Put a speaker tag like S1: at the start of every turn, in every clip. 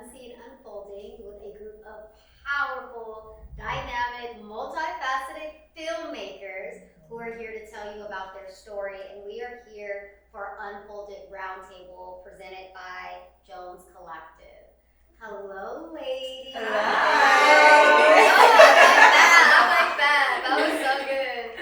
S1: Unseen Unfolding with a group of powerful, dynamic, multifaceted filmmakers who are here to tell you about their story. And we are here for Unfolded Roundtable presented by Jones Collective. Hello, ladies.
S2: Hello.
S1: I like that. That was so good.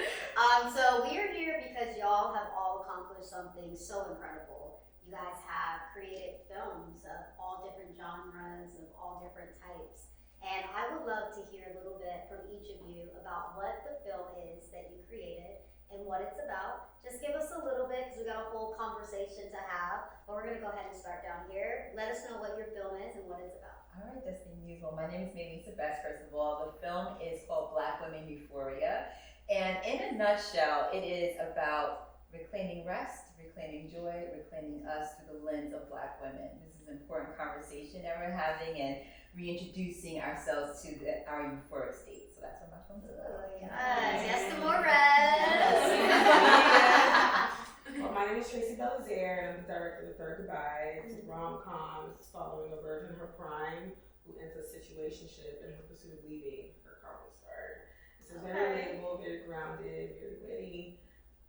S1: So we are here because y'all have all accomplished something so incredible. You guys have created films of all different genres, of all different types. And I would love to hear a little bit from each of you about what the film is that you created and what it's about. Just give us a little bit, because we got a whole conversation to have. But we're going to go ahead and start down here. Let us know what your film is and what it's about.
S2: All right, Destiny Muse. Well, my name is Mélisa. First of all, the film is called Black Women Euphoria. And in a nutshell, it is about reclaiming rest, reclaiming joy, reclaiming us through the lens of Black women. This is an important conversation that we're having and reintroducing ourselves to our euphoric state. So that's what my film's about.
S1: Yes, to more rest.
S3: Well, my name is Tracey, Belizaire, and I'm the director of The Third Goodbye. It's a rom-com following a virgin in her prime who ends a situationship in her pursuit of leaving her carnival star. So it's very relatable, very grounded, very witty.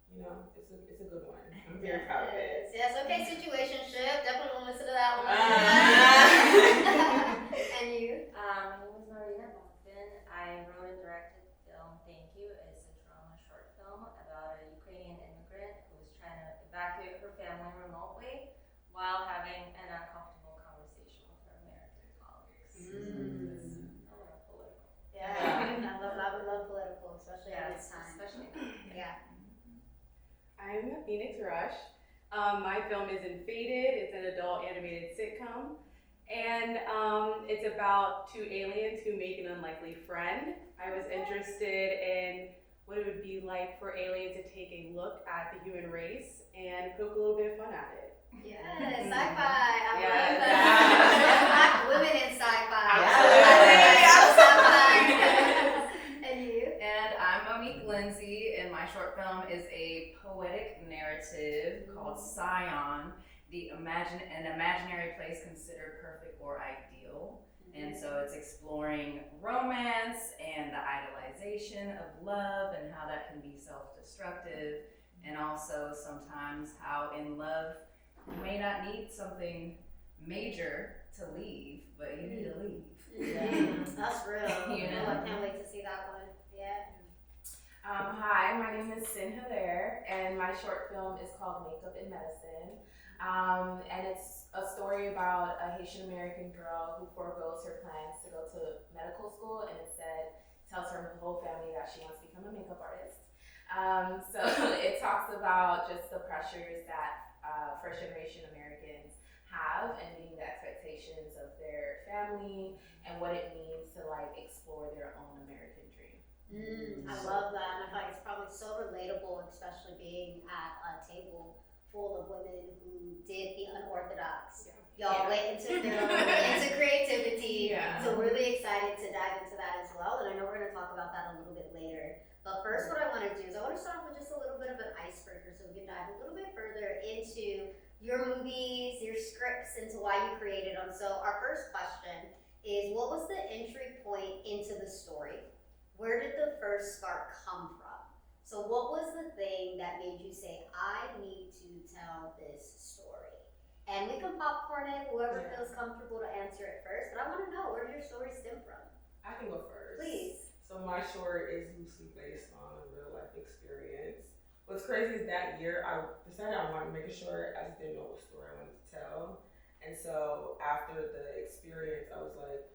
S3: You know, it's a good one. I'm very proud of it.
S1: Yes, okay, situationship. Definitely want to listen to that one. And you?
S4: My name is Maryna, Bogdan. I wrote and directed the film Thank You. It's a drama short film about a Ukrainian immigrant who was trying to evacuate her family remotely while having an uncomfortable conversation with her American colleagues. Political.
S1: Yeah, I would love political, especially at this time. Yeah.
S5: I'm Pheonix Rush. My film is INFADED. It's an adult animated sitcom. And it's about two aliens who make an unlikely friend. I was interested in what it would be like for aliens to take a look at the human race and poke a little bit of fun at it.
S1: Yes, sci-fi. I
S5: Yes.
S1: love that. Black women in sci-fi.
S5: Absolutely.
S1: And you?
S6: And I'm Monique, Lindsey, and my short film is a poetic narrative called SION, an imaginary place considered perfect or ideal. And so it's exploring romance and the idealization of love and how that can be self-destructive, and also sometimes how in love you may not need something major to leave, but you need to leave.
S1: That's real.
S6: You know?
S1: I can't wait to see that one. Yeah.
S7: Hi, my name is Cyn Hilaire, and my short film is called Makeup in Medicine. And it's a story about a Haitian American girl who forgoes her plans to go to medical school and instead tells her whole family that she wants to become a makeup artist. So it talks about just the pressures that first generation Americans have and meeting the expectations of their family and what it means to like explore their own American dream.
S1: I love that, and I feel like it's probably so relatable, especially being at a table full of women who did the unorthodox. Y'all went into film, into creativity, so really excited to dive into that as well, and I know we're going to talk about that a little bit later. But first, what I want to do is I want to start off with just a little bit of an icebreaker so we can dive a little bit further into your movies, your scripts, into why you created them. So our first question is, what was the entry point into the story? Where did the first spark come from? So what was the thing that made you say, I need to tell this story? And we can popcorn it, whoever feels comfortable to answer it first, but I want to know, where did your story stem from?
S3: I can go first.
S1: Please.
S3: So my short is loosely based on a real life experience. What's crazy is that year I decided I wanted to make a short. I just didn't know what story I wanted to tell. And so after the experience, I was like,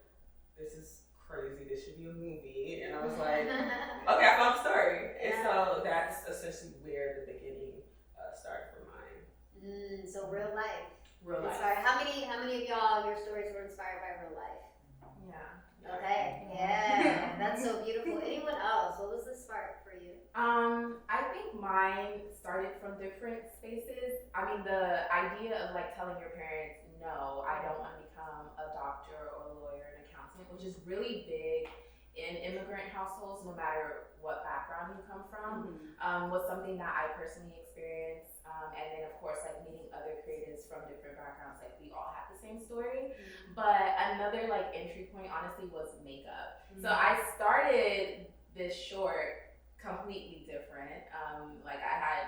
S3: this is crazy, this should be a movie. And I was like, okay, I found a story. And so that's essentially where the beginning started for mine.
S1: So real life.
S3: Real life.
S1: Sorry, how many of y'all, your stories were inspired by real life? Okay, yeah, that's so beautiful. Anyone else? What was the spark for you?
S7: I think mine started from different spaces. I mean, the idea of like telling your parents, no, I don't want to become a doctor or a lawyer, an accountant, which is really big in immigrant households, no matter what background you come from, was something that I personally experienced. And then of course, like meeting other creatives from different backgrounds, like we all have the same story. But another like entry point honestly was makeup. So I started this short completely different. Like I had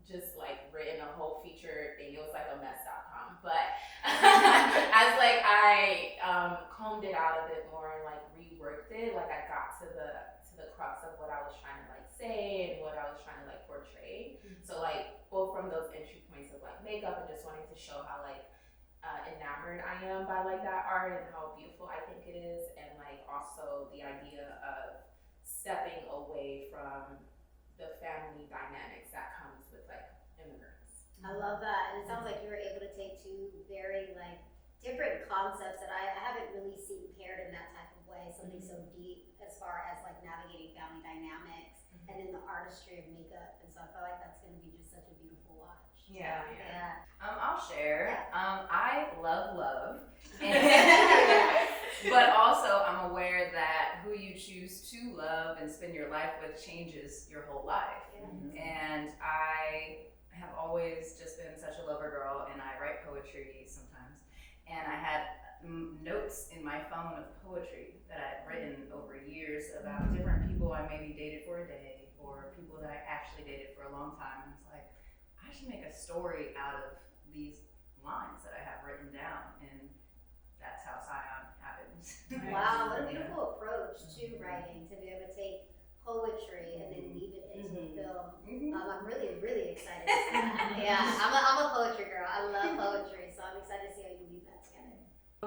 S7: just like written a whole feature thing. It was like a mess.com. But as like I combed it out a bit more and like reworked it, like I got to the crux of what I was trying to like say and what I was trying to like portray. So like both from those entry points of like makeup and just wanting to show how like enamored I am by like that art and how beautiful I think it is, and like also the idea of stepping away from the family dynamics that comes with like immigrants.
S1: I love that, and it sounds like you were able to take two very like different concepts that I haven't really seen paired in that type of way, something so deep as far as like navigating family dynamics and then the artistry of makeup, and so I feel like that's going to be just such a beautiful watch.
S6: Yeah.
S1: Yeah.
S6: I'll share. I love.
S1: Yeah.
S6: But also I'm aware that who you choose to love and spend your life with changes your whole life. And I have always just been such a lover girl, and I write poetry sometimes. And I had notes in my phone of poetry that I've written over years about different people I maybe dated for a day, or people that I actually dated for a long time. And it's like, I should make a story out of these lines that I have written down, and that's how SION happens.
S1: Wow, what a beautiful approach to writing, to be able to take poetry and then weave it into a film. I'm really, really excited to see that. Yeah, I'm a poetry girl. I love poetry, so I'm excited to see how you weave that together.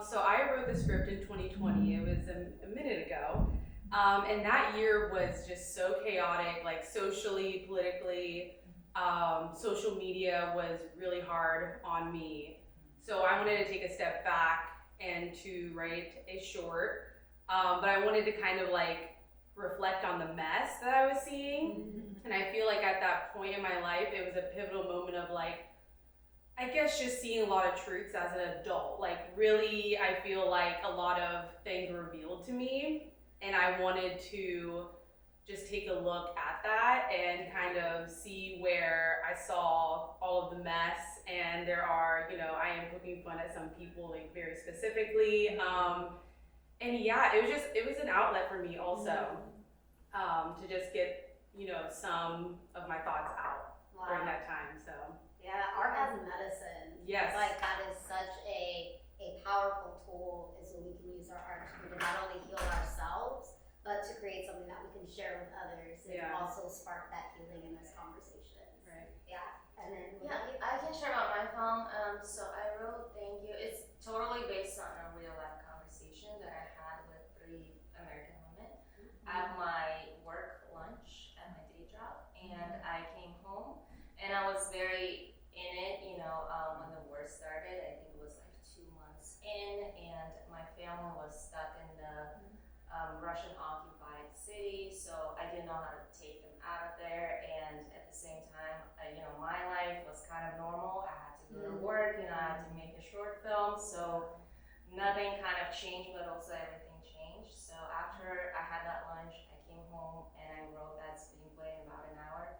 S5: So I wrote the script in 2020. It was a minute ago. And that year was just so chaotic, like socially, politically. Social media was really hard on me. So I wanted to take a step back and to write a short. But I wanted to kind of like reflect on the mess that I was seeing. And I feel like at that point in my life, it was a pivotal moment of like, I guess just seeing a lot of truths as an adult. Like really, I feel like a lot of things were revealed to me, and I wanted to just take a look at that and kind of see where I saw all of the mess. And there are, you know, I am poking fun at some people like very specifically. And yeah, it was an outlet for me also, to just get, you know, some of my thoughts out during that time, so.
S1: Yeah, art as medicine.
S5: Yes.
S1: It's like that is such a powerful tool, is when we can use our art to not only heal ourselves, but to create something that we can share with others and also spark that healing in those conversations.
S5: Right.
S1: Yeah. And then
S4: I can share about my film. So I wrote Thank You. It's totally based on a real life conversation that I had with 3 American women at my work lunch at my day job. And I came home and I was very in it, you know, when the war started. I think it was like 2 months in, and my family was stuck in the Russian occupied city, so I didn't know how to take them out of there. And at the same time, you know, my life was kind of normal. I had to go to work, you know, I had to make a short film, so nothing kind of changed, but also everything changed. So after I had that lunch, I came home and I wrote that screenplay in about an hour.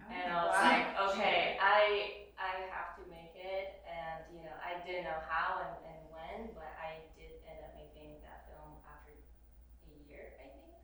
S4: And I was like, okay, I have to make it. And, you know, I didn't know how and when, but I did end up making that film after a year, I think,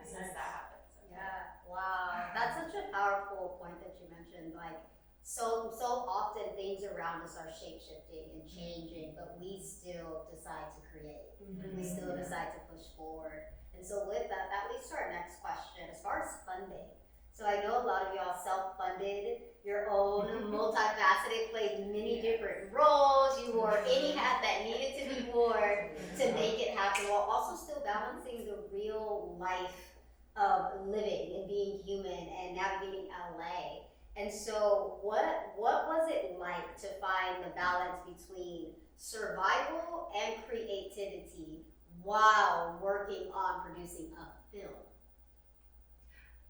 S4: since that happened. So.
S1: yeah, wow, that's such a powerful point that you mentioned. Like, so often things around us are shape-shifting and changing, but we still decide to create. We still decide to push forward. And so with that leads to our next question, as far as funding. So I know a lot of y'all self-funded your own, multifaceted, played many different roles. You wore any hat that needed to be worn to make it happen, while also still balancing the real life of living and being human and navigating LA. And so what was it like to find the balance between survival and creativity while working on producing a film?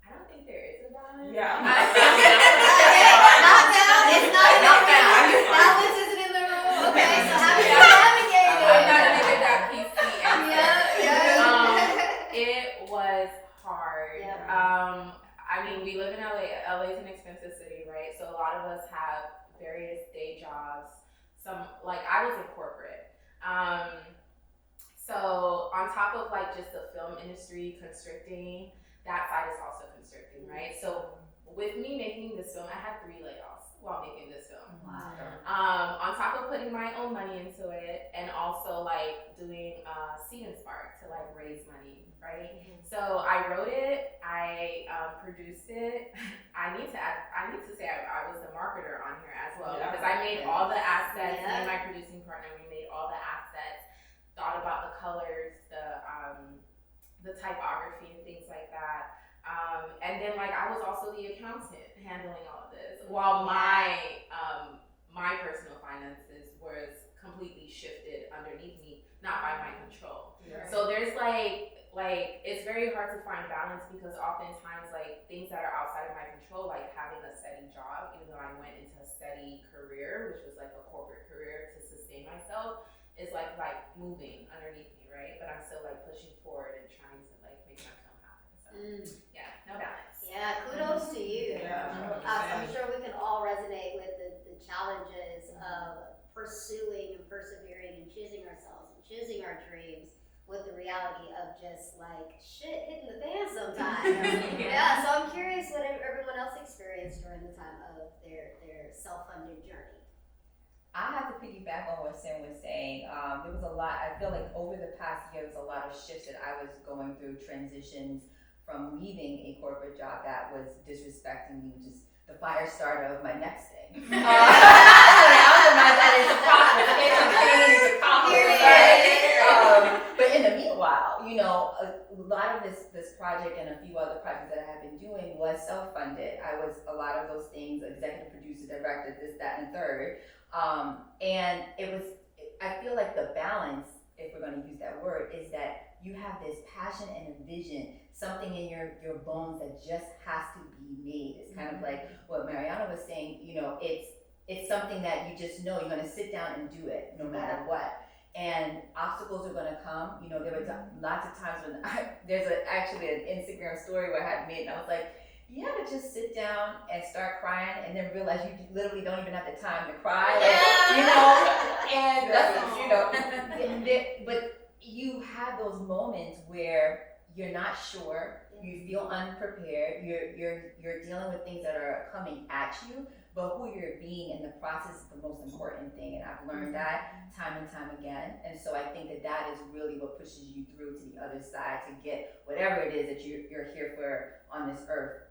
S7: I don't think there is a balance.
S3: Yeah.
S1: Not found. It's not found. Balance isn't in the room. Okay, so how do you navigate it?
S7: I'm not gonna get that PC
S1: Yeah.
S7: It was hard.
S1: Yeah.
S7: I mean, we live in LA. LA is an expensive city, right? So a lot of us have various day jobs. Some, like I was in corporate. just the film industry constricting, that side is also constricting, right? So with me making this film, I had 3 layoffs while making this film.
S1: Wow.
S7: On top of putting my own money into it, and also like doing SION Spark to like raise money, right? So I wrote it, I produced it. I need to say I was the marketer on here as well, because I made all the assets. Me and my producing partner, we made all the assets, thought about the colors, the typography and things like that. And then like I was also the accountant handling all of this, while my personal finances was completely shifted underneath me, not by my control.
S3: Right.
S7: So there's like it's very hard to find balance, because oftentimes like things that are outside of my control, like having a steady job, even though I went into a steady career, which was like a corporate career to sustain myself, is like moving underneath me, right? But I'm still like pushing forward and trying to like make my film happen. So yeah, no balance.
S1: Yeah, kudos to you.
S3: Yeah,
S1: I'm sure we can all resonate with the challenges of pursuing and persevering and choosing ourselves and choosing our dreams, with the reality of just like shit hitting the fan sometimes. Yeah, so I'm curious what everyone else experienced during the time of their self-funded journey.
S2: I have to piggyback on what Cyn was saying. There was a lot, I feel like over the past year, there was a lot of shifts that I was going through, transitions from leaving a corporate job that was disrespecting me, which is the fire starter of my next thing. I was not that it's a process, it's a compliment, right? But in the meanwhile, you know, a lot of this project and a few other projects that I have been doing was self-funded. I was a lot of those things, executive producer, director, this, that, and third. And it was, I feel like the balance, if we're going to use that word, is that you have this passion and a vision, something in your bones that just has to be made. It's kind of like what Maryna was saying, you know, it's something that you just know you're going to sit down and do it no matter what. And obstacles are going to come. You know, there were lots of times when there's actually an Instagram story where I had made, and I was like, you ever just sit down and start crying and then realize you literally don't even have the time to cry, like, you know, and that's, you know, but you have those moments where you're not sure, you feel unprepared, you're dealing with things that are coming at you, but who you're being in the process is the most important thing, and I've learned that time and time again. And so I think that is really what pushes you through to the other side to get whatever it is that you're here for on this earth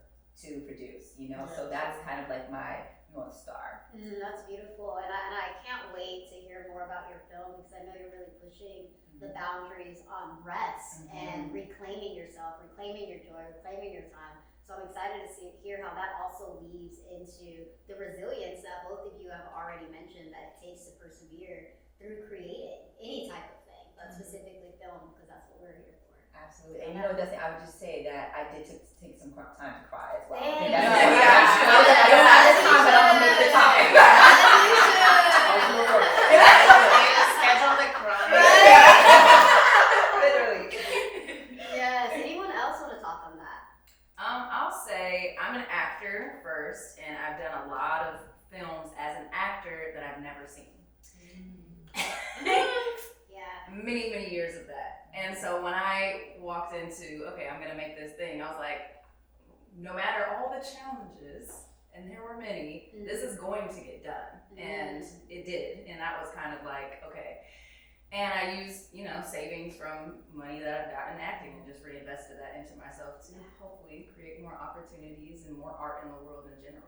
S2: to produce, you know. So that's kind of like my North Star.
S1: That's beautiful, and I can't wait to hear more about your film, because I know you're really pushing the boundaries on rest and reclaiming yourself, reclaiming your joy, reclaiming your time. So I'm excited to hear how that also weaves into the resilience that both of you have already mentioned that it takes to persevere through creating any type of thing, but specifically film, because that's what we're here for.
S2: Absolutely. And you know, Dustin, I would just say that I did take some time to cry as well.
S1: Thank
S2: I
S1: you.
S2: don't have the time, but I'm gonna make the time.
S7: Schedule the cry.
S2: Literally.
S1: Yes. Anyone else want to talk on that?
S6: I'll say I'm an actor first, and I've done a lot of films as an actor that I've never seen.
S1: Yeah.
S6: Many years of that. And so when I walked into, okay, I'm gonna make this thing, I was like, no matter all the challenges, and there were many, this is going to get done. And it did. And that was kind of like, okay. And I used, you know, savings from money that I've gotten acting and just reinvested that into myself to hopefully create more opportunities and more art in the world in general.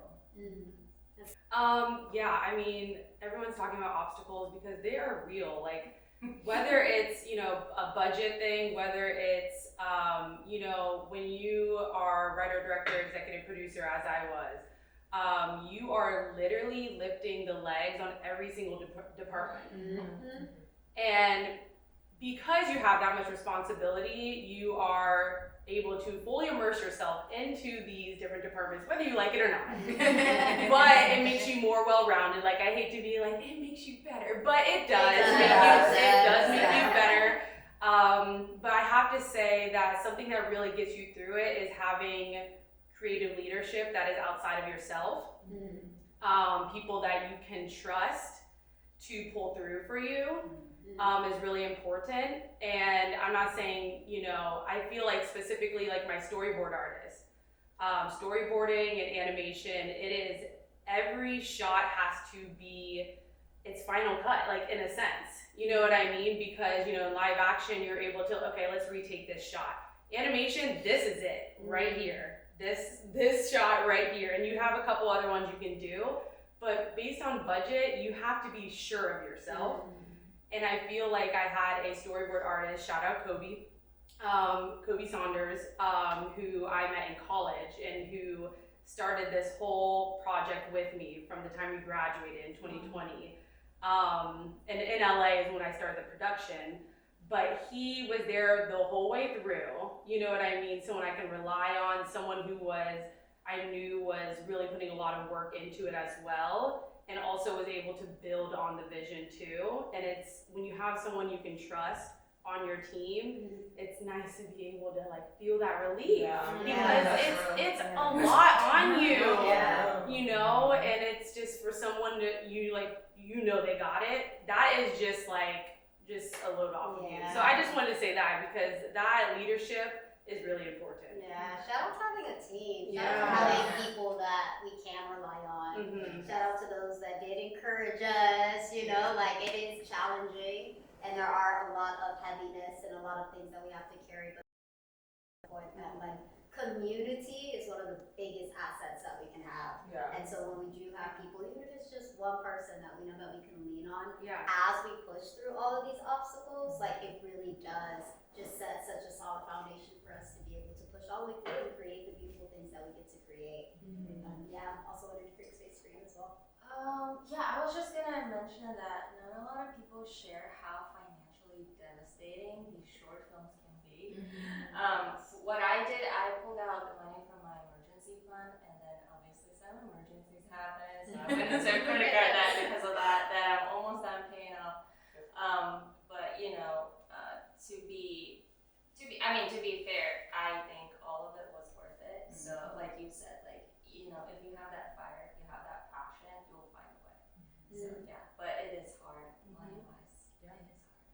S5: Yeah, I mean, everyone's talking about obstacles because they are real. Like, whether it's, you know, a budget thing, whether it's, you know, when you are writer, director, executive producer, as I was, you are literally lifting the legs on every single department. And because you have that much responsibility, you are able to fully immerse yourself into these different departments, whether you like it or not. But it makes you more well-rounded. Like, I hate to be like, it makes you better, but it does. It does make you better. But I have to say that something that really gets you through it is having creative leadership that is outside of yourself. People that you can trust to pull through for you is really important. And I'm not saying, you know, I feel like specifically like my storyboard artist, storyboarding and animation, it is every shot has to be its final cut, like in a sense, you know what I mean? Because, you know, in live action, you're able to, okay, let's retake this shot. Animation, this is it, right here. This shot right here. And you have a couple other ones you can do, but based on budget, you have to be sure of yourself. And I feel like I had a storyboard artist, shout out Kobe Saunders, who I met in college and who started this whole project with me from the time we graduated in 2020. And in LA is when I started the production, but he was there the whole way through, you know what I mean? Someone I can rely on, someone who I knew was really putting a lot of work into it as well, and also was able to build on the vision too. And it's, when you have someone you can trust on your team, it's nice to be able to like feel that relief, because it's a lot on you, you know, and it's just for someone that you like, you know, they got it. That is just a load off of you. So I just wanted to say that, because that leadership is really important.
S1: Yeah, shout out to having a team. Shout out to having people that we can rely on. Shout out to those that did encourage us, you know, like it is challenging and there are a lot of heaviness and a lot of things that we have to carry, but like community is one of the biggest assets that we can have. And so when we do have people, even if it's just one person that we know that we can lean on, as we push through all of these obstacles, like it really does just set such a solid foundation for us to be able to push all the way through and create the beautiful things that we get to create. Also wanted to create space for you as well.
S4: I was just gonna mention that not a lot of people share how financially devastating these short films can be. What I did, I pulled out the money from my emergency fund, and then obviously some emergencies happen, so I went into a credit card debt because of that I'm almost done paying off. But you know, to be fair, I think all of it was worth it. So like you said, like, you know, if you have that fire, if you have that passion, you'll find a way. So but it is hard money-wise. It is hard,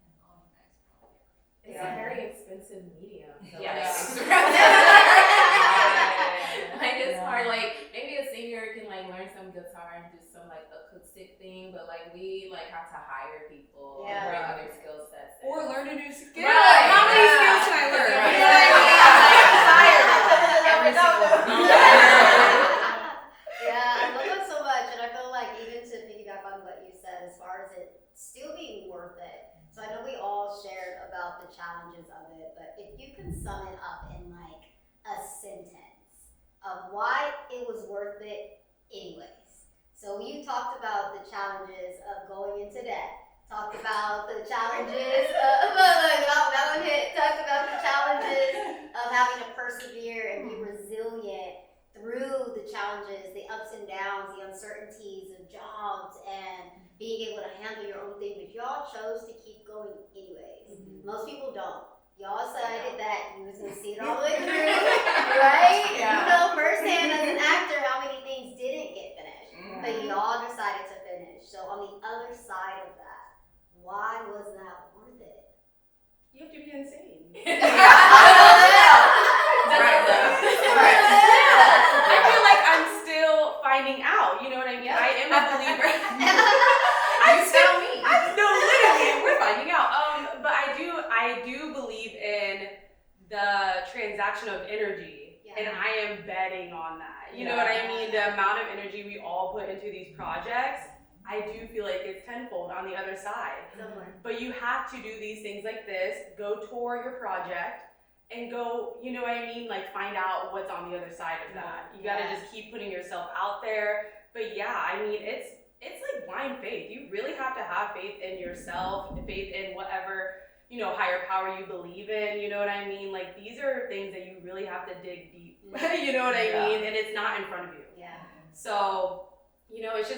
S4: and all you guys probably agree.
S7: It's a very expensive medium. So
S4: Yes.
S7: like it's hard. Like maybe a senior can like learn some guitar and do some like acoustic thing, but like we like have to hire people and bring other skill sets.
S3: Or learn a new skill.
S7: Right.
S3: How many skills can I learn?
S7: Every single one.
S1: I love that so much, and I feel like even to piggyback on what you said, as far as it still being worth it. So I know we all shared about the challenges of it, but if you can sum it up in like a sentence of why it was worth it anyways. So you talked about the challenges of going into debt. Talked about the challenges that one hit. Talked about the challenges of having to persevere and be resilient through the challenges, the ups and downs, the uncertainties of jobs, and being able to handle your own thing. But y'all chose to keep going anyways. Most people don't. Y'all decided that you was gonna see it all the way through, right? You know firsthand as an actor how many things didn't get finished, but y'all decided to finish. So on the other side of that, why was that worth it?
S5: You have to be insane. I feel like I'm still finding out, you know what I mean? I am a believer. Literally, we're finding out. But I do believe in the transaction of energy, and I am betting on that. You know what I mean? The amount of energy we all put into these projects, I do feel like it's tenfold on the other side. But you have to do these things like this, go tour your project, and go, you know what I mean, like find out what's on the other side of that. You gotta just keep putting yourself out there. But I mean, it's like blind faith. You really have to have faith in yourself, faith in whatever, you know, higher power you believe in, you know what I mean? Like these are things that you really have to dig deep, you know what I mean? And it's not in front of you. So, you know, it's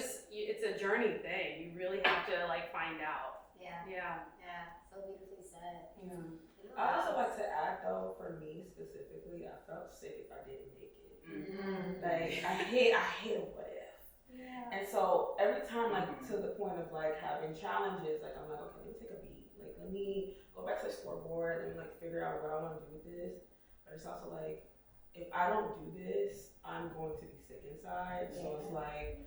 S5: a journey thing. You really have to like find out.
S1: So beautifully said.
S3: I also like to add though, for me specifically, I felt sick if I didn't make it. Like I hate a what if. And so every time, like to the point of like having challenges, like I'm like, okay, let me take a beat. Like let me go back to the scoreboard. Let me like figure out what I want to do with this. But it's also like, if I don't do this, I'm going to be sick inside. So it's like,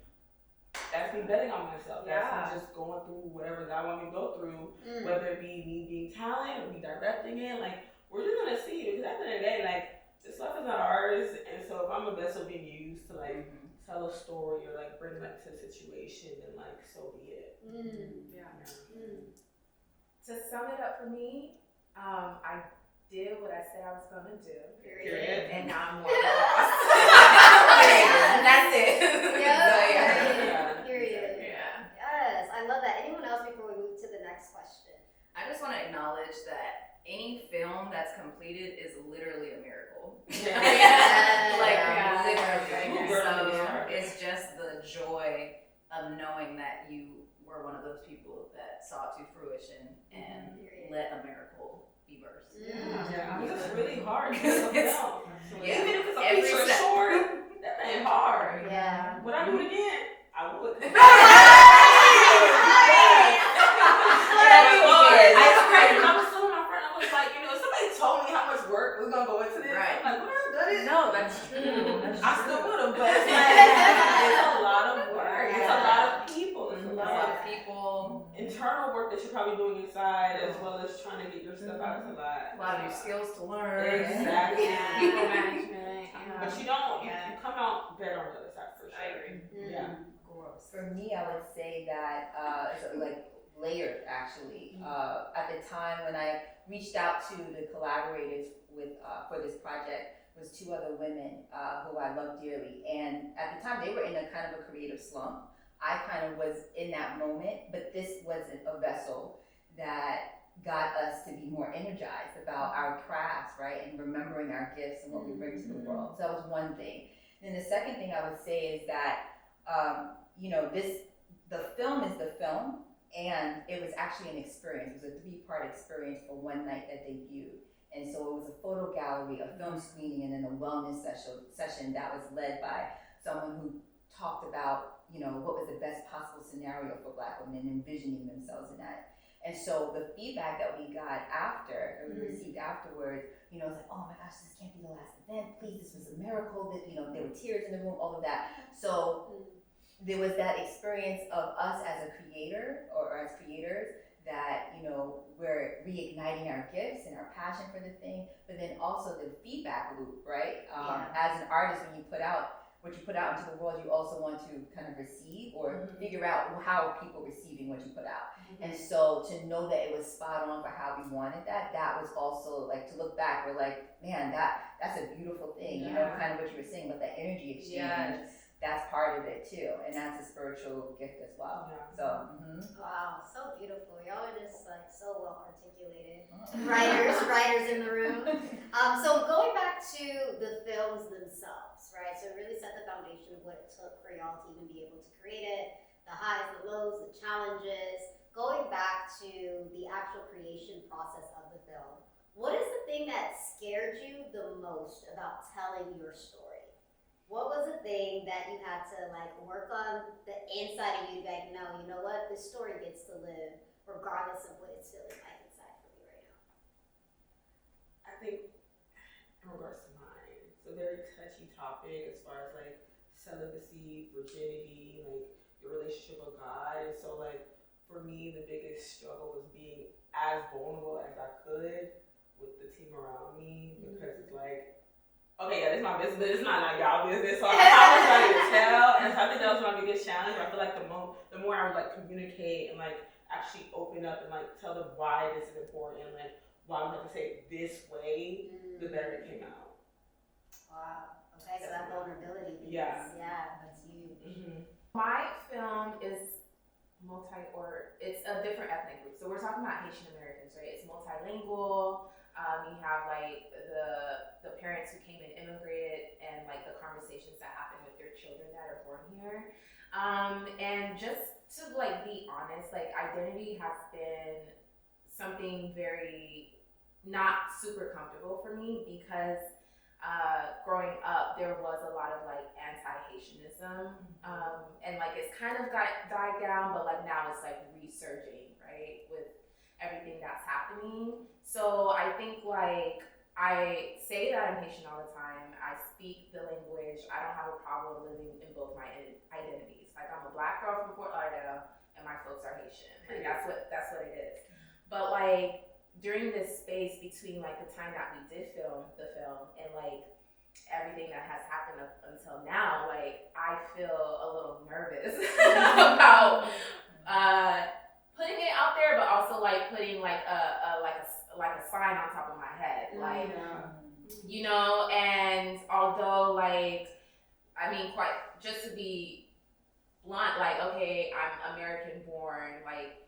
S3: that's me betting on myself. That's me just going through whatever God wants me to go through, whether it be me being talent or me directing it. Like we're just gonna see, because at the end of the day, like this stuff is not ours. And so if I'm a vessel being used to like tell a story or like bring light to a situation, then like so be it.
S7: To sum it up for me, I did what I said I was gonna do.
S3: Period.
S7: And now I'm more boss. That's it.
S1: Period.
S7: Yeah.
S1: Yes, I love that. Anyone else before we move to the next question?
S6: I just want to acknowledge that any film that's completed is literally a miracle. Like, literally. So it's just the joy of knowing that you were one of those people that saw it to fruition and let a miracle be birthed.
S3: It's really hard to make a film.
S6: Yeah.
S3: Even if it's a feature short, that ain't hard.
S1: Yeah.
S3: Would I do it again? I would. I was telling my friend, I was like, you know, if somebody told me how much work was gonna go into this, I'm like, would I have done it?
S7: No, that's true.
S3: I still would have, but it's like, it's a lot of work. It's a lot of people. It's a lot of
S6: people.
S3: internal work that you're probably doing inside, as well as trying to get your stuff out. It's a lot.
S6: A lot of new skills to learn.
S3: Exactly.
S7: People management.
S3: But you don't, you come out better on the other side for sure.
S7: I agree.
S3: Yeah.
S2: For me, I would say that it's like layered actually. At the time when I reached out to the collaborators with for this project was two other women who I love dearly, and at the time they were in a kind of a creative slump. I kind of was in that moment, but this wasn't a vessel that got us to be more energized about our crafts, right, and remembering our gifts and what we bring to the world. So that was one thing. And the second thing I would say is that you know, the film is the film, and it was actually an experience. It was a 3-part experience for one night that they viewed. And so it was a photo gallery, a film screening, and then a wellness session that was led by someone who talked about, you know, what was the best possible scenario for Black women and envisioning themselves in that. And so the feedback that we got after, or we received afterwards, you know, it's like, oh my gosh, this can't be the last event. Please, this was a miracle. That, you know, there were tears in the room, all of that. So there was that experience of us as a creator or as creators that, you know, we're reigniting our gifts and our passion for the thing, but then also the feedback loop, right? As an artist, when you put out what you put out into the world, you also want to kind of receive or figure out how are people receiving what you put out. And so to know that it was spot on for how we wanted that was also like, to look back, we're like, man, that's a beautiful thing, you know, kind of what you were saying about that energy exchange. That's part of it too, and that's a spiritual gift as well. So,
S1: wow, so beautiful. Y'all are just like so well articulated. Writers in the room. So going back to the films themselves, right? So it really set the foundation of what it took for y'all to even be able to create it, the highs, the lows, the challenges. Going back to the actual creation process of the film, what is the thing that scared you the most about telling your story? What was the thing that you had to like work on the inside of you, like, no, you know what, this story gets to live regardless of what it's feeling like inside for me right now?
S3: I think in regards to mine, it's a very touchy topic as far as like celibacy, virginity, like your relationship with God. And so like for me, the biggest struggle was being as vulnerable as I could with the team around me, because it's like, okay, yeah, this is my business, but it's not like y'all business. So I was trying to tell, and so I think that was my biggest challenge. I feel like the more I would like communicate and like actually open up and like tell them why this is important, like why we have to say it this way, the better it came out.
S1: Wow. Okay, so that vulnerability piece. Yeah, that's huge.
S7: My film is it's a different ethnic group. So we're talking about Haitian Americans, right? It's multilingual. You have like the parents who came and immigrated, and like the conversations that happen with their children that are born here. And just to like be honest, like identity has been something very not super comfortable for me, because growing up, there was a lot of like anti-Haitianism, and like it's kind of died down, but like now it's like resurging, right, with everything that's happening. So I think like I say that I'm Haitian all the time. I speak the language. I don't have a problem living in both my identities. Like I'm a Black girl from Fort Lauderdale, and my folks are Haitian. Like that's what it is. But like during this space between like the time that we did film the film and like everything that has happened up until now, like I feel a little nervous about putting it out there, but also like putting like a sign on top of my head, like you know. And although like I mean, quite just to be blunt, like okay, I'm American born, like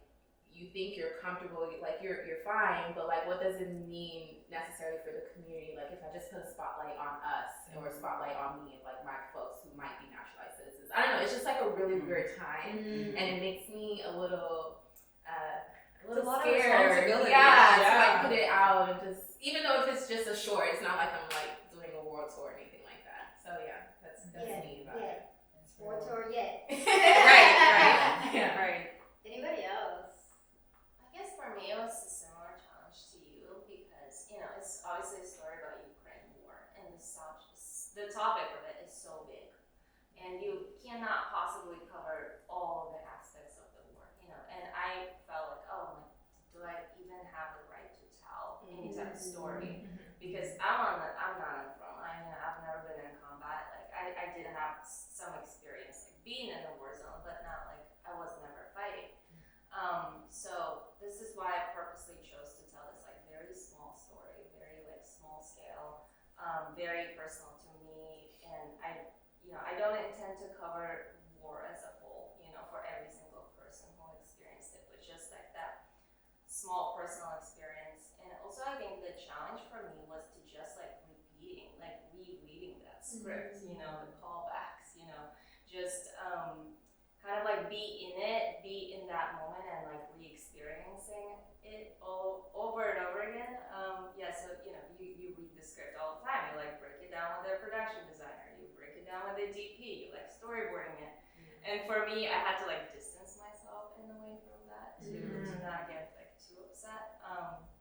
S7: you think you're comfortable, like you're fine, but like what does it mean necessarily for the community? Like if I just put a spotlight on us or a spotlight on me and like my folks who might be naturalized citizens, I don't know, it's just like a really weird time, and it makes me a little scared. To like put it out and just, even though if it's just a short, it's not like I'm like doing a world tour or anything like that. So yeah, that's me about it.
S1: World tour yet.
S7: Right.
S1: Anybody else?
S4: I guess for me it was a similar challenge to you because, you know, it's obviously a story about Ukraine war and the topic of it is so big and you cannot possibly cover all of the aspects of the war, you know, and I felt like, oh, like, do I even have the right to tell any type of story? Because I'm not on the front line, you know, I've never been in combat. Like I did have some experience like being in the war zone, but not like I was never fighting. So this is why I purposely chose to tell this like very small story, very like small scale, very personal to me, and I don't intend to cover war as a whole, you know, for every single person who experienced it, but just like that small personal experience. And also I think the challenge for me was to just like rereading that script, you know, the callbacks, you know, just kind of like be in that moment and like re-experiencing it all over and over again. So you know, you read the script all the time, you like break it down with the production designer, you break it down with the DP, you like storyboarding it. And for me, I had to like distance myself in a way from that to not get like too upset.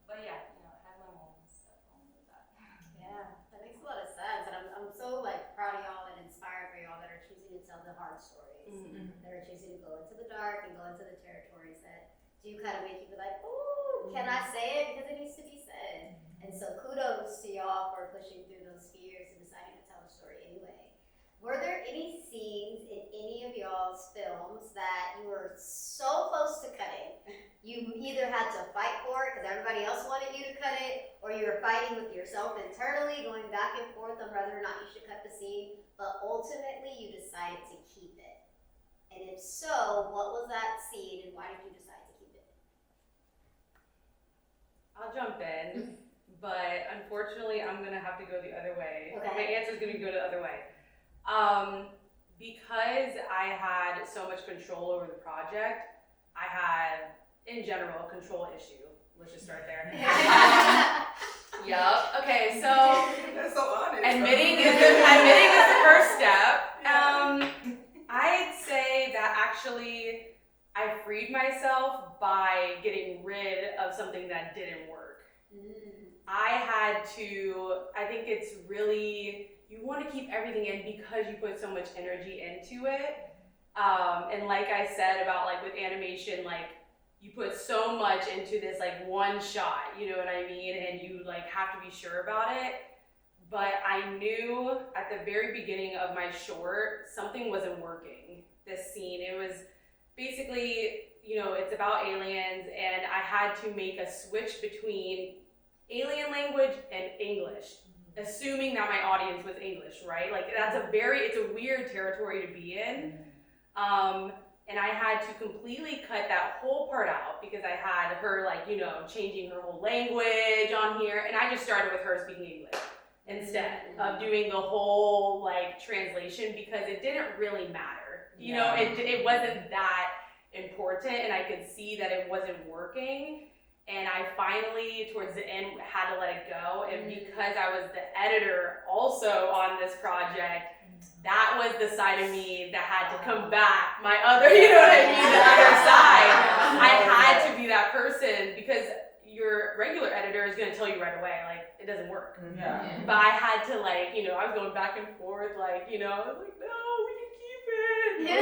S4: But yeah, you know, I had my moments definitely with that.
S1: Yeah, that makes a lot of sense, and I'm so like proud of y'all and inspired by y'all that are choosing to tell the hard stories, that are choosing to go into the dark and go into the territories that do kind of make you be like, ooh, can I say it because it needs to be said? And so kudos to y'all for pushing through those fears and deciding to tell a story anyway. Were there any scenes in any of y'all's films that you were so close to cutting, you either had to fight for it because everybody else wanted you to cut it, or you were fighting with yourself internally, going back and forth on whether or not you should cut the scene, but ultimately you decided to keep it? And if so, what was that scene and why did you decide to keep it?
S5: I'll jump in, but unfortunately I'm gonna have to go the other way.
S1: Okay.
S5: My answer's gonna go the other way. Because I had so much control over the project, I had, in general, a control issue. Let's just start there. Yup. Okay, so
S3: That's so honest.
S5: admitting is the first step. I'd say that actually I freed myself by getting rid of something that didn't work. I think it's really, you want to keep everything in because you put so much energy into it. And like I said about like with animation, like you put so much into this like one shot, you know what I mean? And you like have to be sure about it. But I knew at the very beginning of my short, something wasn't working, this scene. It was basically, you know, it's about aliens, and I had to make a switch between alien language and English, assuming that my audience was English, right? Like it's a weird territory to be in. And I had to completely cut that whole part out because I had her like, you know, changing her whole language on here, and I just started with her speaking English instead of doing the whole like translation because it didn't really matter. You know, it wasn't that important, and I could see that it wasn't working. And I finally, towards the end, had to let it go. And because I was the editor also on this project, that was the side of me that had to come back. My other, you know what I mean, the other side. I had to be that person because your regular editor is going to tell you right away, like, it doesn't work.
S3: Yeah.
S5: But I had to, like, you know, I was going back and forth, like, you know, I was like, no, we can keep it.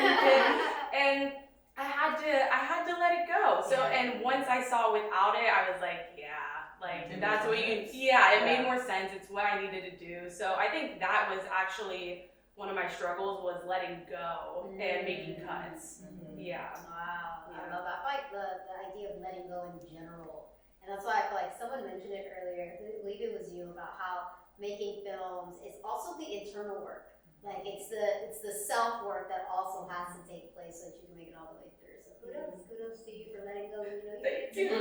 S5: And I had to let it go. So, and once I saw without it, I was like, yeah, like, that's what you, it made more sense. It's what I needed to do. So I think that was actually one of my struggles, was letting go and making cuts. Yeah.
S1: Wow, I love that. I like the idea of letting go in general. And that's why I feel like someone mentioned it earlier, I believe it was you, about how making films is also the internal work. Like it's the self work that also has to take place so that you can make it all the way through. So kudos to you for letting go. You know,
S5: Thank you.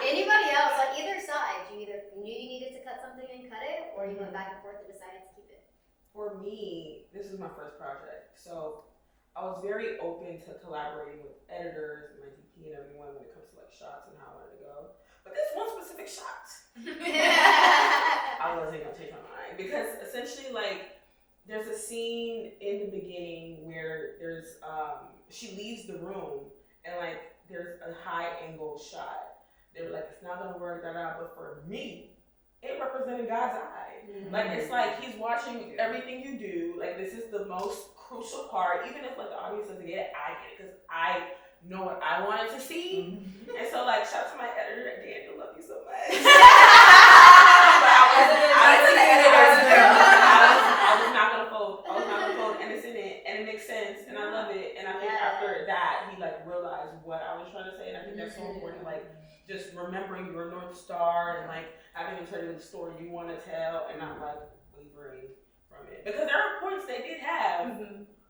S1: Anybody else on either side? You either knew you needed to cut something and cut it, or you went back and forth and decided to keep it.
S3: For me, this is my first project, so I was very open to collaborating with editors and my DP and everyone when it comes to like shots and how I wanted to go. But this one specific shot, I wasn't gonna change my mind because essentially, like, there's a scene in the beginning where there's she leaves the room and like there's a high angle shot. They were like, it's not gonna work, but for me, it represented God's eye. Like, it's like he's watching everything you do. Like, this is the most crucial part. Even if like the audience doesn't get it, I get it because I know what I wanted to see. And so, like, shout out to my editor, Daniel, love you so much. I was not gonna fold. And it's in it, and it makes sense, and I love it. And I think after that, he like realized what I was trying to say, and I think that's so important. Like, just remembering your North Star and like having to tell you the story you want to tell, and not like wavering from it. Because there are points they did have,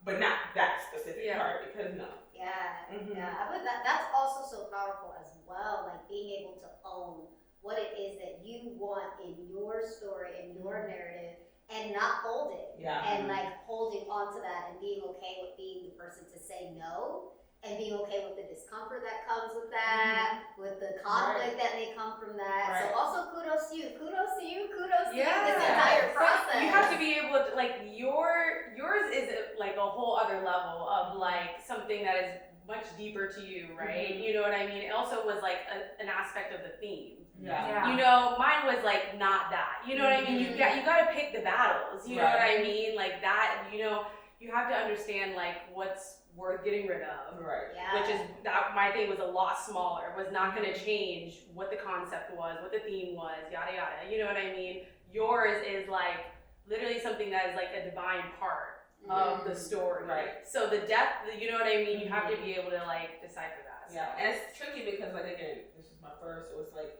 S3: but not that specific part. Because no.
S1: But that's also so powerful as well. Like being able to own what it is that you want in your story, in your narrative, and not hold it. And like holding on to that and being okay with being the person to say no. And being okay with the discomfort that comes with that, with the conflict that may come from that. So also kudos to you, kudos to you this entire process.
S5: You have to be able to, like, yours is like a whole other level of like something that is much deeper to you, right? You know what I mean? It also was like an aspect of the theme. You know, mine was like not that. You know what I mean? You got to pick the battles. You know what I mean? Like that. You know, you have to understand like what's worth getting rid of, which is that my thing was a lot smaller, was not going to change what the concept was, what the theme was, yada yada, you know what I mean? Yours is like literally something that is like a divine part of the story, so the depth, you know what I mean, you have to be able to like decipher that.
S3: And it's tricky because like again, this is my first, so it's like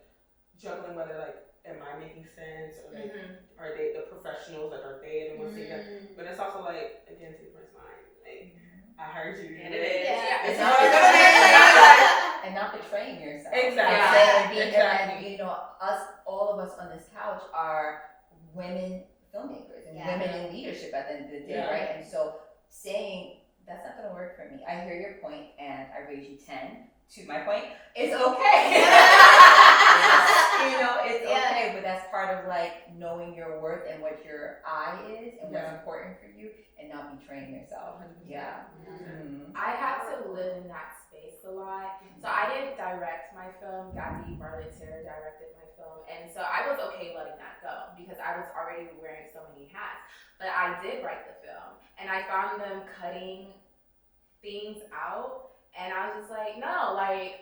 S3: juggling whether like am I making sense, or like are they the professionals, like are they the ones saying that, but it's also like again to the first line, like I heard you.
S5: And it is.
S2: It's not and not betraying yourself.
S3: Exactly.
S2: And you know, all of us on this couch are women filmmakers and women in leadership at the end of the day, right? And so saying that's not going to work for me. I hear your point, and I raise you 10 to my point. It's okay. You know, it's okay, but that's part of like knowing your worth and what your eye is and what's important for you, and not betraying yourself.
S7: I had to live in that space a lot. So I didn't direct my film. Belizaire directed my film. And so I was okay letting that go because I was already wearing so many hats. But I did write the film. And I found them cutting things out. And I was just like, no, like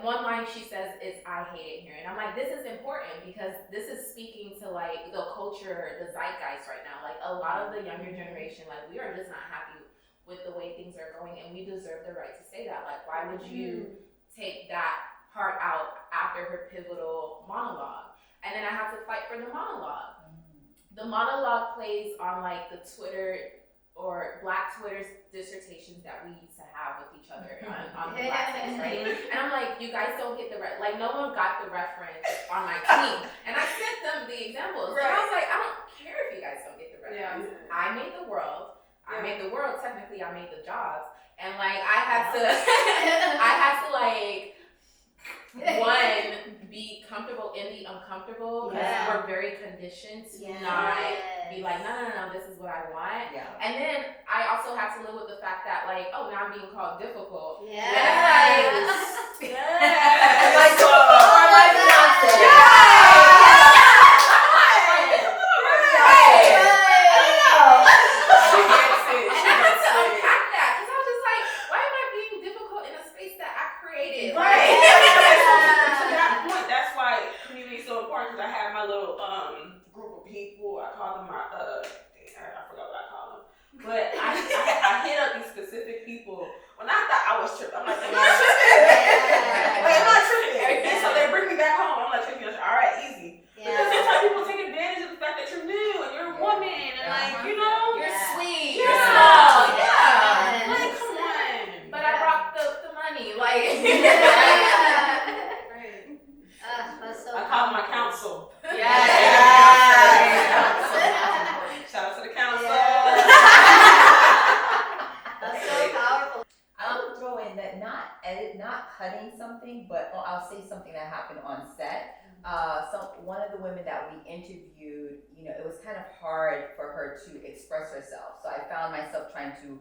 S7: one line she says is, I hate it here. And I'm like, this is important because this is speaking to like the culture, the zeitgeist right now. Like a lot of the younger generation, like we are just not happy with the way things are going, and we deserve the right to say that. Like, why would you take that part out after her pivotal monologue? And then I have to fight for the monologue. The monologue plays on like the Twitter or Black Twitter's dissertations that we used to have with each other on the Black things, right? And I'm like, you guys don't get the like no one got the reference on my team. And I sent them the examples. And I was like, I don't care if you guys don't get the reference. I made the world. I made the world, technically I made the jobs. And like I had to like uncomfortable because
S1: Yeah.
S7: we're very conditioned to not be like, no, this is what I want.
S2: Yeah.
S7: And then I also have to live with the fact that like, oh, now I'm being called difficult.
S1: Yes.
S2: Like, or my fiance.
S3: But I hit up these specific people when I thought I was tripping. I'm like, am I tripping? Like, am I tripping? And so they bring me back home. I'm like, all right, easy. Because sometimes people take advantage of the fact that you're new and you're a woman and like, you know,
S7: you're sweet,
S3: you're
S7: you're
S3: small.
S7: Yeah.
S3: Like, come on.
S7: But I brought the money, like.
S1: That's so
S3: I called my counsel.
S7: Yes.
S3: Shout out to the council.
S1: That's so powerful.
S2: I would throw in that not cutting something, but I'll say something that happened on set. One of the women that we interviewed, you know, it was kind of hard for her to express herself. So I found myself trying to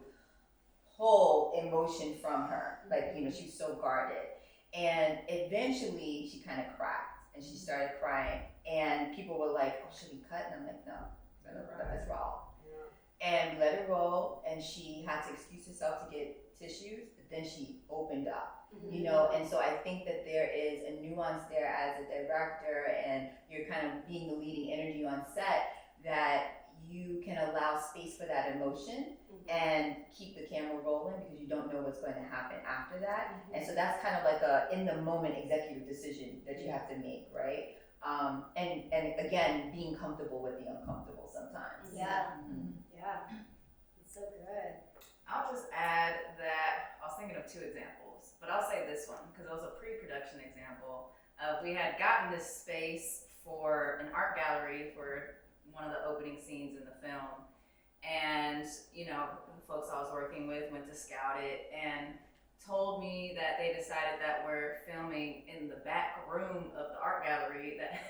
S2: pull emotion from her. Like, you know, she's so guarded. And eventually she kind of cracked and she started crying. And people were like, oh, should we cut? And I'm like, no, let this roll. And we let it roll, and she had to excuse herself to get tissues, but then she opened up, you know, and so I think that there is a nuance there as a director, and you're kind of being the leading energy on set, that you can allow space for that emotion and keep the camera rolling because you don't know what's going to happen after that. And so that's kind of like a in the moment executive decision that you have to make, right? And again, being comfortable with the uncomfortable sometimes.
S1: Yeah. It's so good.
S6: I'll just add that I was thinking of two examples, but I'll say this one because it was a pre-production example. We had gotten this space for an art gallery for one of the opening scenes in the film, and you know, the folks I was working with went to scout it and told me that they decided that we're filming in the back room of the art gallery that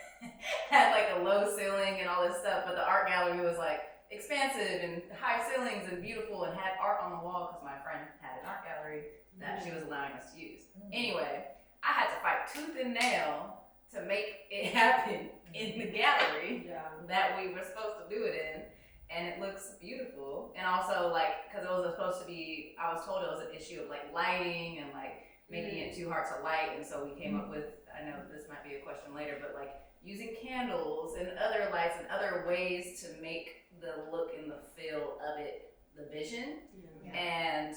S6: had like a low ceiling and all this stuff, but the art gallery was like expansive and high ceilings and beautiful and had art on the wall because my friend had an art gallery that she was allowing us to use. Anyway, I had to fight tooth and nail to make it happen in the gallery that we were supposed to do it in, and it looks beautiful. And also, like, because it was supposed to be, I was told it was an issue of like lighting and like making it too hard to light, and so we came up with, I know this might be a question later, but like using candles and other lights and other ways to make the look and the feel of it, the vision. And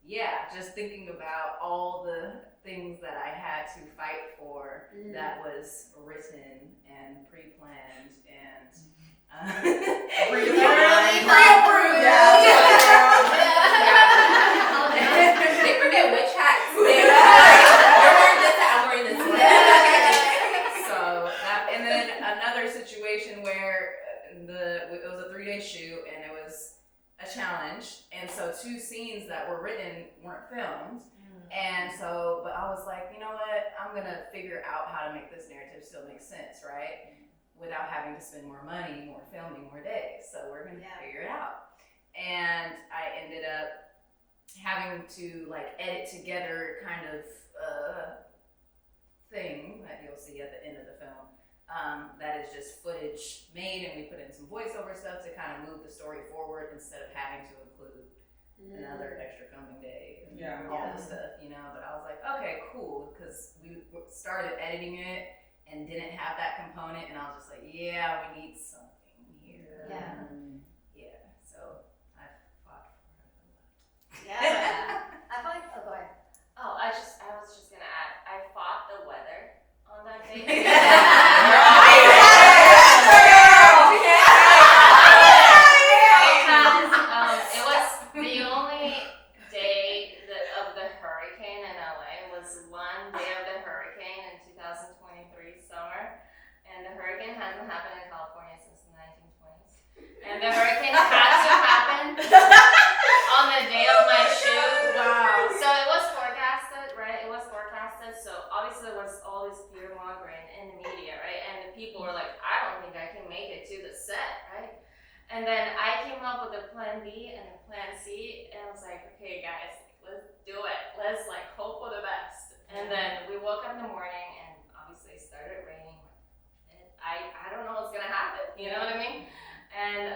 S6: yeah, just thinking about all the things that I had to fight for that was written and pre-planned and pre-approved.
S7: They forget which hats. You're wearing this hat, I'm wearing this one.
S6: So that, and then another situation where it was a 3-day shoot and it was a challenge, and so 2 scenes that were written weren't filmed. And so, but I was like, you know what, I'm gonna figure out how to make this narrative still make sense, right? Without having to spend more money, more filming, more days. So we're gonna figure it out. And I ended up having to like edit together kind of thing that you'll see at the end of the film. That is just footage made, and we put in some voiceover stuff to kind of move the story forward instead of having to include another extra filming day and all this stuff, you know. But I was like, okay, cool, because we started editing it and didn't have that component, and I was just like, yeah, we need something here. So I fought for it a lot.
S1: I feel like, go ahead.
S4: Oh, I was just gonna add, I fought the weather on that day. It was the only day of the hurricane in LA. It was one day of the hurricane in 2023 summer, and the hurricane hasn't happened in California since the 1920s. And the hurricane had to happen on the day of my shoot.
S7: Wow.
S4: So it was forecasted, right? It was forecasted. So obviously there was all this fear mongering in the media, right? And the people And then I came up with a plan B and a plan C, and I was like, okay, guys, let's do it. Let's like hope for the best. And then we woke up in the morning, and obviously it started raining. I don't know what's gonna happen. You know what I mean? And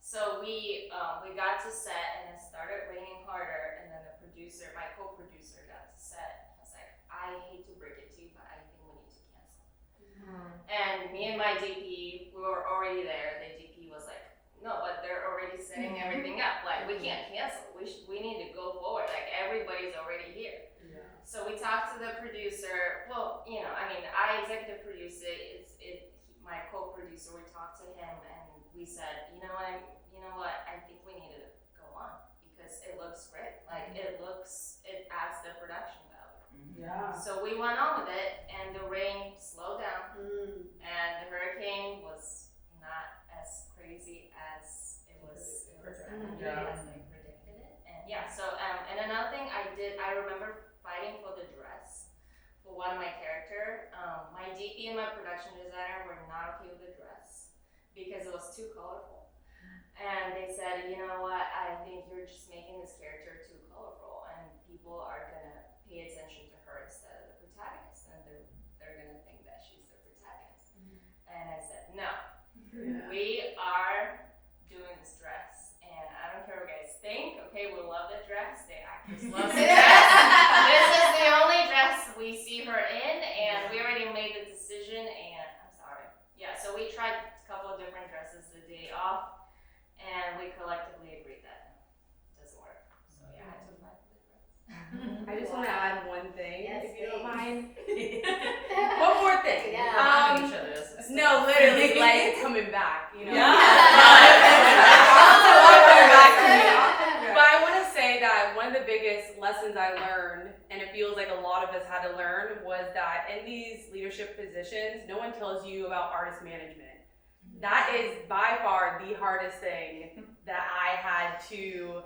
S4: so we got to set, and it started raining harder. And then the producer, my co-producer, got to set. I was like, I hate to break it to you, but I think we need to cancel. And me and my DP, we were already there. The DP was like, no, but they're already setting everything up. Like, we can't cancel. We need to go forward. Like, everybody's already here.
S3: Yeah.
S4: So we talked to the producer. Well, you know, I mean, I executive produce it. My co-producer. We talked to him, and we said, you know what? I think we need to go on because it looks great. Like, it adds the production value.
S3: Yeah.
S4: So we went on with it, and the rain slowed down, and the hurricane was not as crazy as it was gonna be, as they predicted it. And yeah, so and another thing I remember fighting for the dress for one of my character. My DP and my production designer were not okay with the dress because it was too colorful. And they said, you know what, I think you're just making this character too colorful, and people are gonna pay attention to her instead of the protagonist, and they're gonna think that she's the protagonist. And I said, no, we are doing this dress, and I don't care what you guys think. Okay, we love the dress. The actress loves the dress. This is the only dress we see her in, and we already made the decision. And I'm sorry. Yeah, so we tried a couple of different dresses the day off, and we collectively agreed that it doesn't work. So yeah, I had to find the dress.
S5: I just want to add one thing,
S1: Yes,
S5: if you don't
S1: please.
S5: mind. One more thing.
S1: Yeah.
S5: No, literally, like coming back, you know. But I want to say that one of the biggest lessons I learned, and it feels like a lot of us had to learn, was that in these leadership positions, no one tells you about artist management. That is by far the hardest thing that I had to,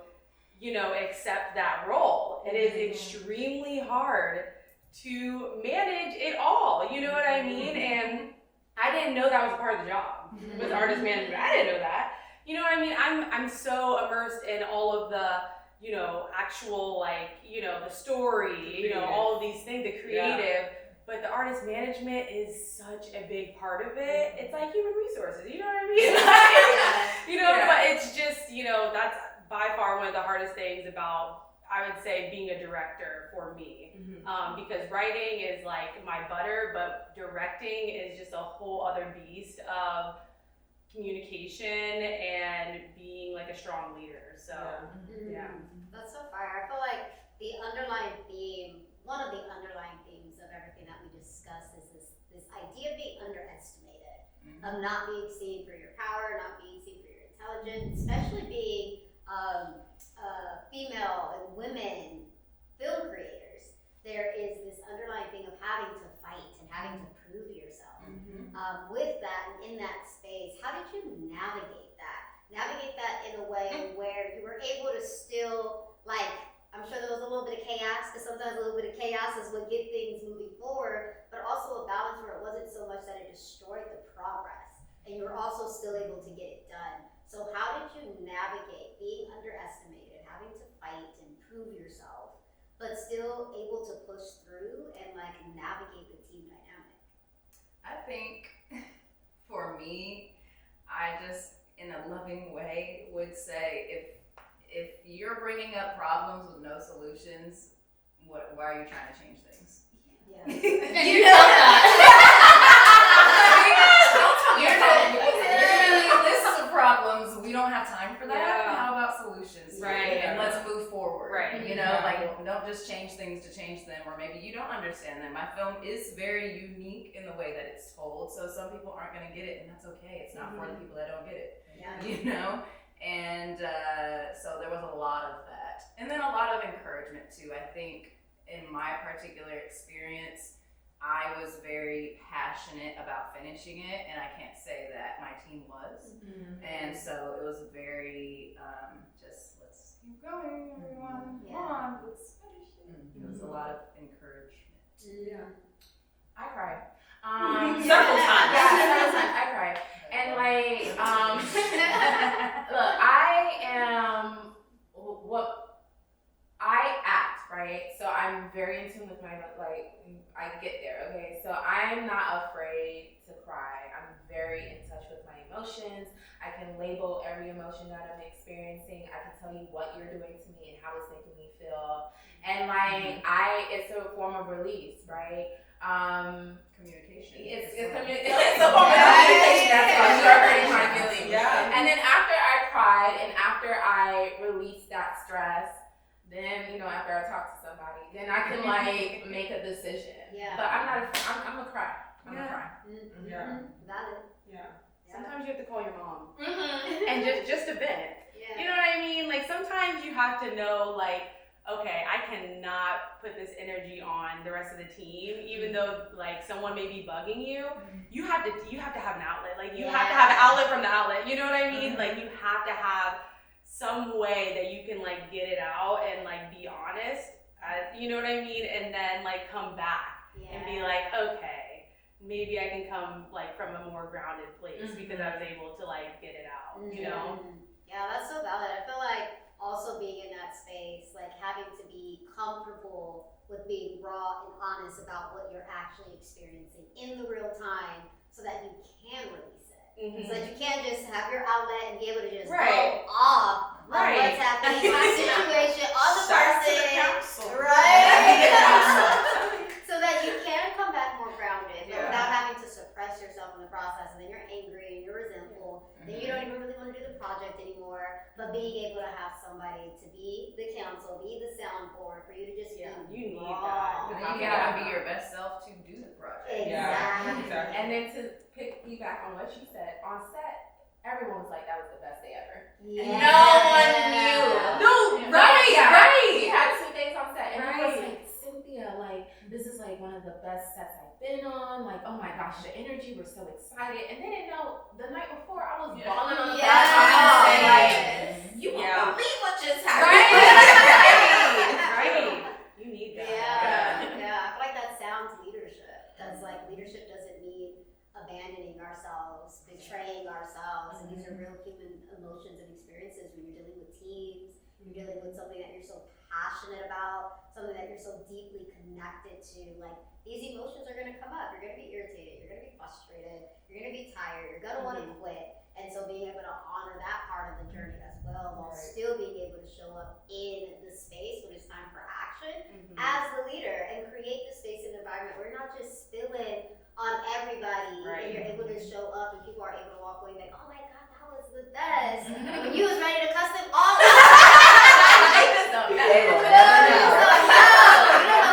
S5: accept that role. It is extremely hard to manage it all, you know what I mean? And I didn't know that was part of the job, was artist management. I didn't know that. You know what I mean? I'm so immersed in all of the, actual, the story, all of these things, the creative, but the artist management is such a big part of it. It's like human resources, you know what I mean? But it's just, that's by far one of the hardest things about, I would say, being a director for me. Because writing is like my butter, but directing is just a whole other beast of communication and being like a strong leader. So, yeah.
S1: That's so fire. I feel like the underlying theme, one of the underlying themes of everything that we discussed is this idea of being underestimated, of not being seen for your power, not being seen for your intelligence, especially being female and women film creators. There is this underlying thing of having to fight and having to prove yourself. With that and in that space, how did you navigate that? Navigate that in a way where you were able to still, I'm sure there was a little bit of chaos, because sometimes a little bit of chaos is what get things moving forward, but also a balance where it wasn't so much that it destroyed the progress, and you were also still able to get it done. So how did you navigate being underestimated, having to fight and prove yourself, but still able to push through and navigate the team dynamic?
S6: I think for me, I just, in a loving way, would say if you're bringing up problems with no solutions, why are you trying to change things?
S1: Yeah.
S6: You know that. You're really lists of problems. We don't have time for that.
S5: Yeah.
S6: How about solutions?
S5: Right.
S6: And let's move forward.
S5: Right.
S6: Don't just change things to change them, or maybe you don't understand them. My film is very unique in the way that it's told, so some people aren't going to get it, and that's okay. It's not for the people that don't get it.
S1: Yeah.
S6: And so there was a lot of that, and then a lot of encouragement too. I think in my particular experience, I was very passionate about finishing it, and I can't say that my team was. And so it was very just, let's keep going, everyone. Come on, let's finish it. It was a lot of encouragement.
S5: Yeah.
S7: I cried.
S6: Several times.
S7: Yeah, several times. I cried. And very in tune with my, like, I get there, okay? So I'm not afraid to cry. I'm very in touch with my emotions. I can label every emotion that I'm experiencing. I can tell you what you're doing to me and how it's making me feel. And like, it's a form of release, right?
S6: Communication.
S7: It's a form of communication. That's why you're hurting my feelings.
S3: Yeah.
S7: And then after I cried and after I released that stress, then, after I talk to somebody, then I can like make a decision.
S1: Yeah.
S7: But I'm gonna cry. I'm gonna cry.
S3: Yeah.
S1: Valid.
S3: Yeah.
S5: Sometimes you have to call your mom
S7: Mm-hmm.
S5: and just a vent.
S1: Yeah.
S5: You know what I mean? Like sometimes you have to know, like, okay, I cannot put this energy on the rest of the team, even though like someone may be bugging you. You have to have an outlet. Like you have to have an outlet from the outlet. You know what I mean? Like you have to have some way that you can like get it out and like be honest. You know what I mean? And then like come back and be like, okay, maybe I can come like from a more grounded place because I was able to like get it out. You know?
S1: Yeah, that's so valid. I feel like also being in that space, like having to be comfortable with being raw and honest about what you're actually experiencing in the real time so that you can release it. So that you can't just have your outlet and be able to just go off on what's happening in my situation, on the person. Right? So that you can come back more grounded without having to suppress yourself in the process, and then you're angry and you're resentful, then you don't even really want to do the project anymore, but being able to have somebody to be the counsel, be the soundboard, for you to just be
S5: you need
S1: raw.
S5: that.
S6: You gotta be your best self to do the project.
S1: Exactly.
S7: And then to piggyback on what you said, on set, everyone was like, that was the best day ever.
S1: Yeah.
S7: No one knew. No, right. We had 2 days on set, and I was like, Cynthia, like, this is like one of the best sets I've been on. Like, oh my gosh, the energy, we're so excited. And then, the night before, I was balling on the platform, like, you won't believe what just happened.
S5: Right. You need that.
S1: Yeah. I feel like that sounds leadership. Because like leadership doesn't mean abandoning ourselves, betraying ourselves. And these are real human emotions and experiences when you're dealing with teams, you're dealing with something that you're so passionate about, something that you're so deeply connected to. Like these emotions are gonna come up. You're gonna be irritated, you're gonna be frustrated, you're gonna be tired, you're gonna want to quit. And so being able to honor that part of the journey as well, while still being able to show up in the space when it's time for action as the leader and create the space and environment where you're not just spilling on everybody and you're able to show up and people are able to walk away like, oh my God, that was the best. And when you was ready to cuss them all out. You don't know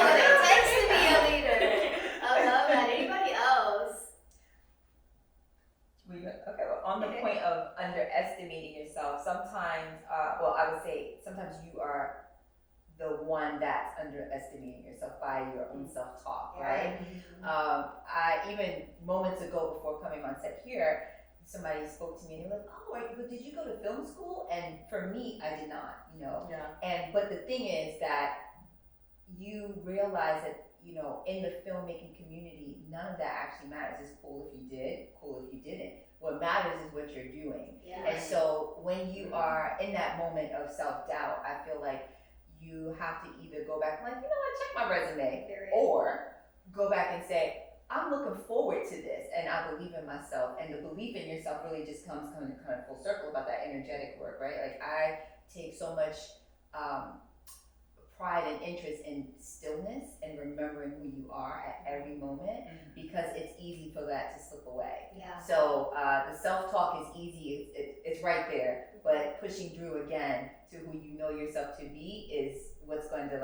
S1: what it takes to be a leader. I love that. Anybody else?
S2: Okay, well, on the point of underestimating yourself, sometimes, I would say sometimes you are the one that's underestimating yourself by your own self-talk, right? I even moments ago before coming on set here, somebody spoke to me and they were like, oh, but did you go to film school? And for me, I did not, but the thing is that you realize that, in the filmmaking community, none of that actually matters. It's cool if you did, cool if you didn't. What matters is what you're doing. And so when you are in that moment of self-doubt, I feel like you have to either go back and check my resume, or go back and say, I'm looking forward to this and I believe in myself. And the belief in yourself really just comes kind of full circle about that energetic work, right? Like I take so much pride and interest in stillness and remembering who you are at every moment, because it's easy for that to slip away. So the self-talk is easy, it's right there, but pushing through again to who you know yourself to be is what's going to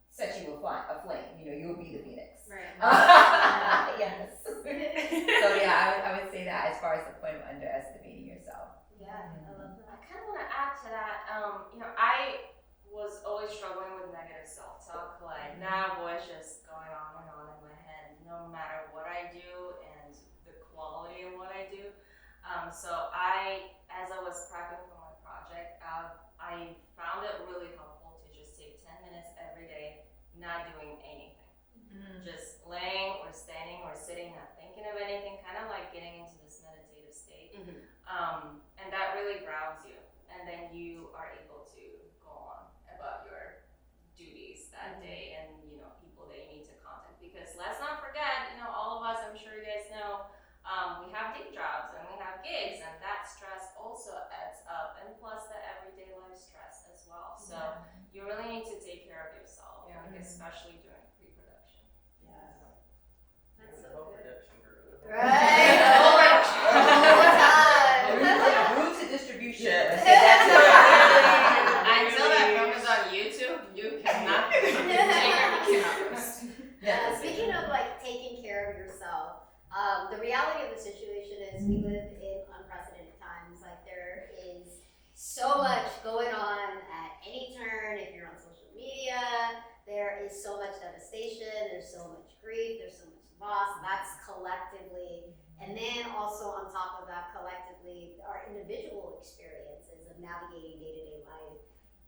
S2: set you aflame. You'll be the Pheonix. Yes. So I would say that as far as the point of underestimating yourself.
S1: I love that.
S4: I kind of want to add to that. I was always struggling with negative self-talk. Like that voice just going on in my head, no matter what I do and the quality of what I do. So as I was prepping for my project, I found it really helpful to just take 10 minutes every day, not doing anything. Just laying or standing or sitting, not thinking of anything, kind of like getting into this meditative state. And that really grounds you. And then you are able to go on about your duties that day and especially during pre-production.
S1: That's
S3: The
S1: so
S3: whole
S1: good.
S3: production girl.
S1: Right? Oh my God.
S2: Route to distribution.
S3: Yeah.
S2: Let's get that
S4: Until that film is on YouTube, you cannot take her, you cannot post.
S1: Speaking of like taking care of yourself, the reality of the situation is we live in unprecedented times. Like there is so much going on at any turn. If you're on social media, there is so much devastation. There's so much grief. There's so much loss. That's collectively, and then also on top of that, collectively, our individual experiences of navigating day-to-day life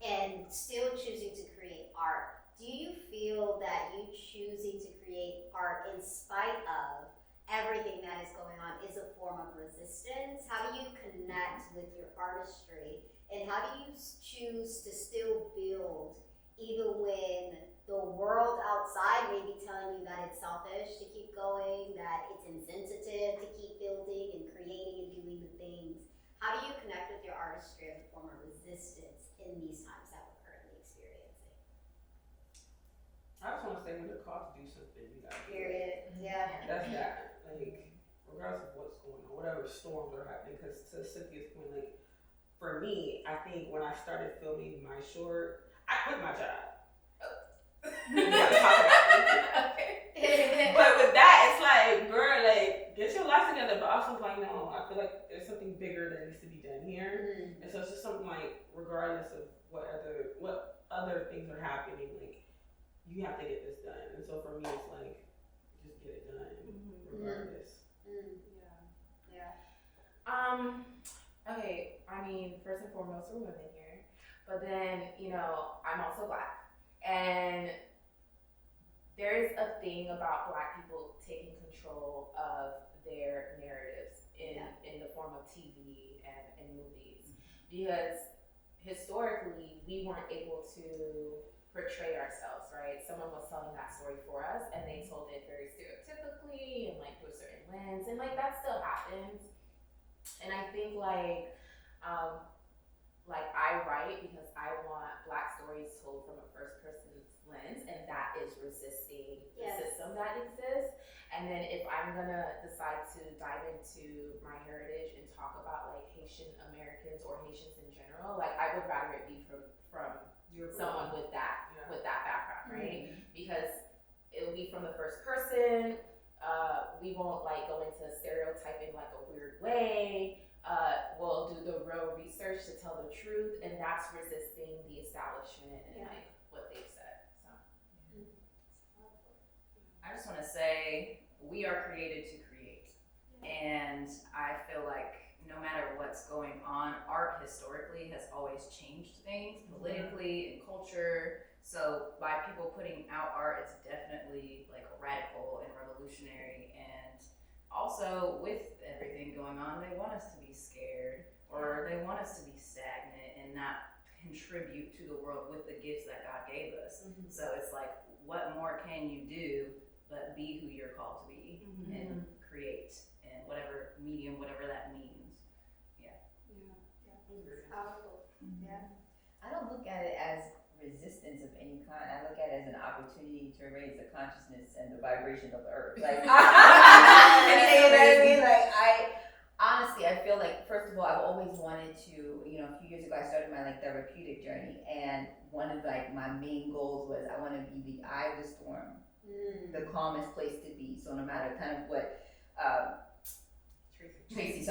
S1: and still choosing to create art. Do you feel that you choosing to create art in spite of everything that is going on is a form of resistance? How do you connect with your artistry, and how do you choose to still build even when the world outside may be telling you that it's selfish to keep going, that it's insensitive to keep building and creating and doing the things? How do you connect with your artistry as a form of resistance in these times that we're currently experiencing?
S3: I just want to say when you're called to do something, you gotta do it.
S1: Period. Yeah.
S3: That's that. Like, regardless of what's going on, whatever storms are happening, because to Cynthia's point, like, for me, I think when I started filming my short, I quit my job. We gotta talk about it. But with that, it's like, girl, like, get your life together, but also like, no, I feel like there's something bigger that needs to be done here. And so it's just something like, regardless of what other things are happening, like, you have to get this done. And so for me, it's like, just get it done, regardless.
S7: Okay, I mean, first and foremost, we're women here, but then, you know, I'm also Black, and there's a thing about Black people taking control of their narratives in the form of TV and movies, because historically, we weren't able to portray ourselves, right? Someone was telling that story for us, and they told it very stereotypically and like through a certain lens, and like that still happens. And I think like I write because I want Black stories told from a first person's lens, and that is resisting the system that exists. And then if I'm gonna decide to dive into my heritage and talk about like Haitian Americans or Haitians in general, like I would rather it be from someone with that background, right? Because it'll be from the first person. We won't like go into stereotyping like a weird way. We'll do the real research to tell the truth, and that's resisting the establishment and like what they've said. So
S6: I just want to say we are created to create, and I feel like no matter what's going on, art historically has always changed things politically and culture. So by people putting out art, it's definitely like radical and revolutionary. And also with everything going on, they want us to be scared, or they want us to be stagnant and not contribute to the world with the gifts that God gave us. So it's like, what more can you do but be who you're called to be and create in whatever medium, whatever that means.
S1: It's powerful.
S2: I don't look at it as resistance of any kind. I look at it as an opportunity to raise the consciousness and the vibration of the earth. Like, you know what I mean? Like, honestly, I feel like, first of all, I've always wanted to, a few years ago, I started my like therapeutic journey, and one of like my main goals was I want to be the eye of the storm, the calmest place to be. So no matter kind of what Tracey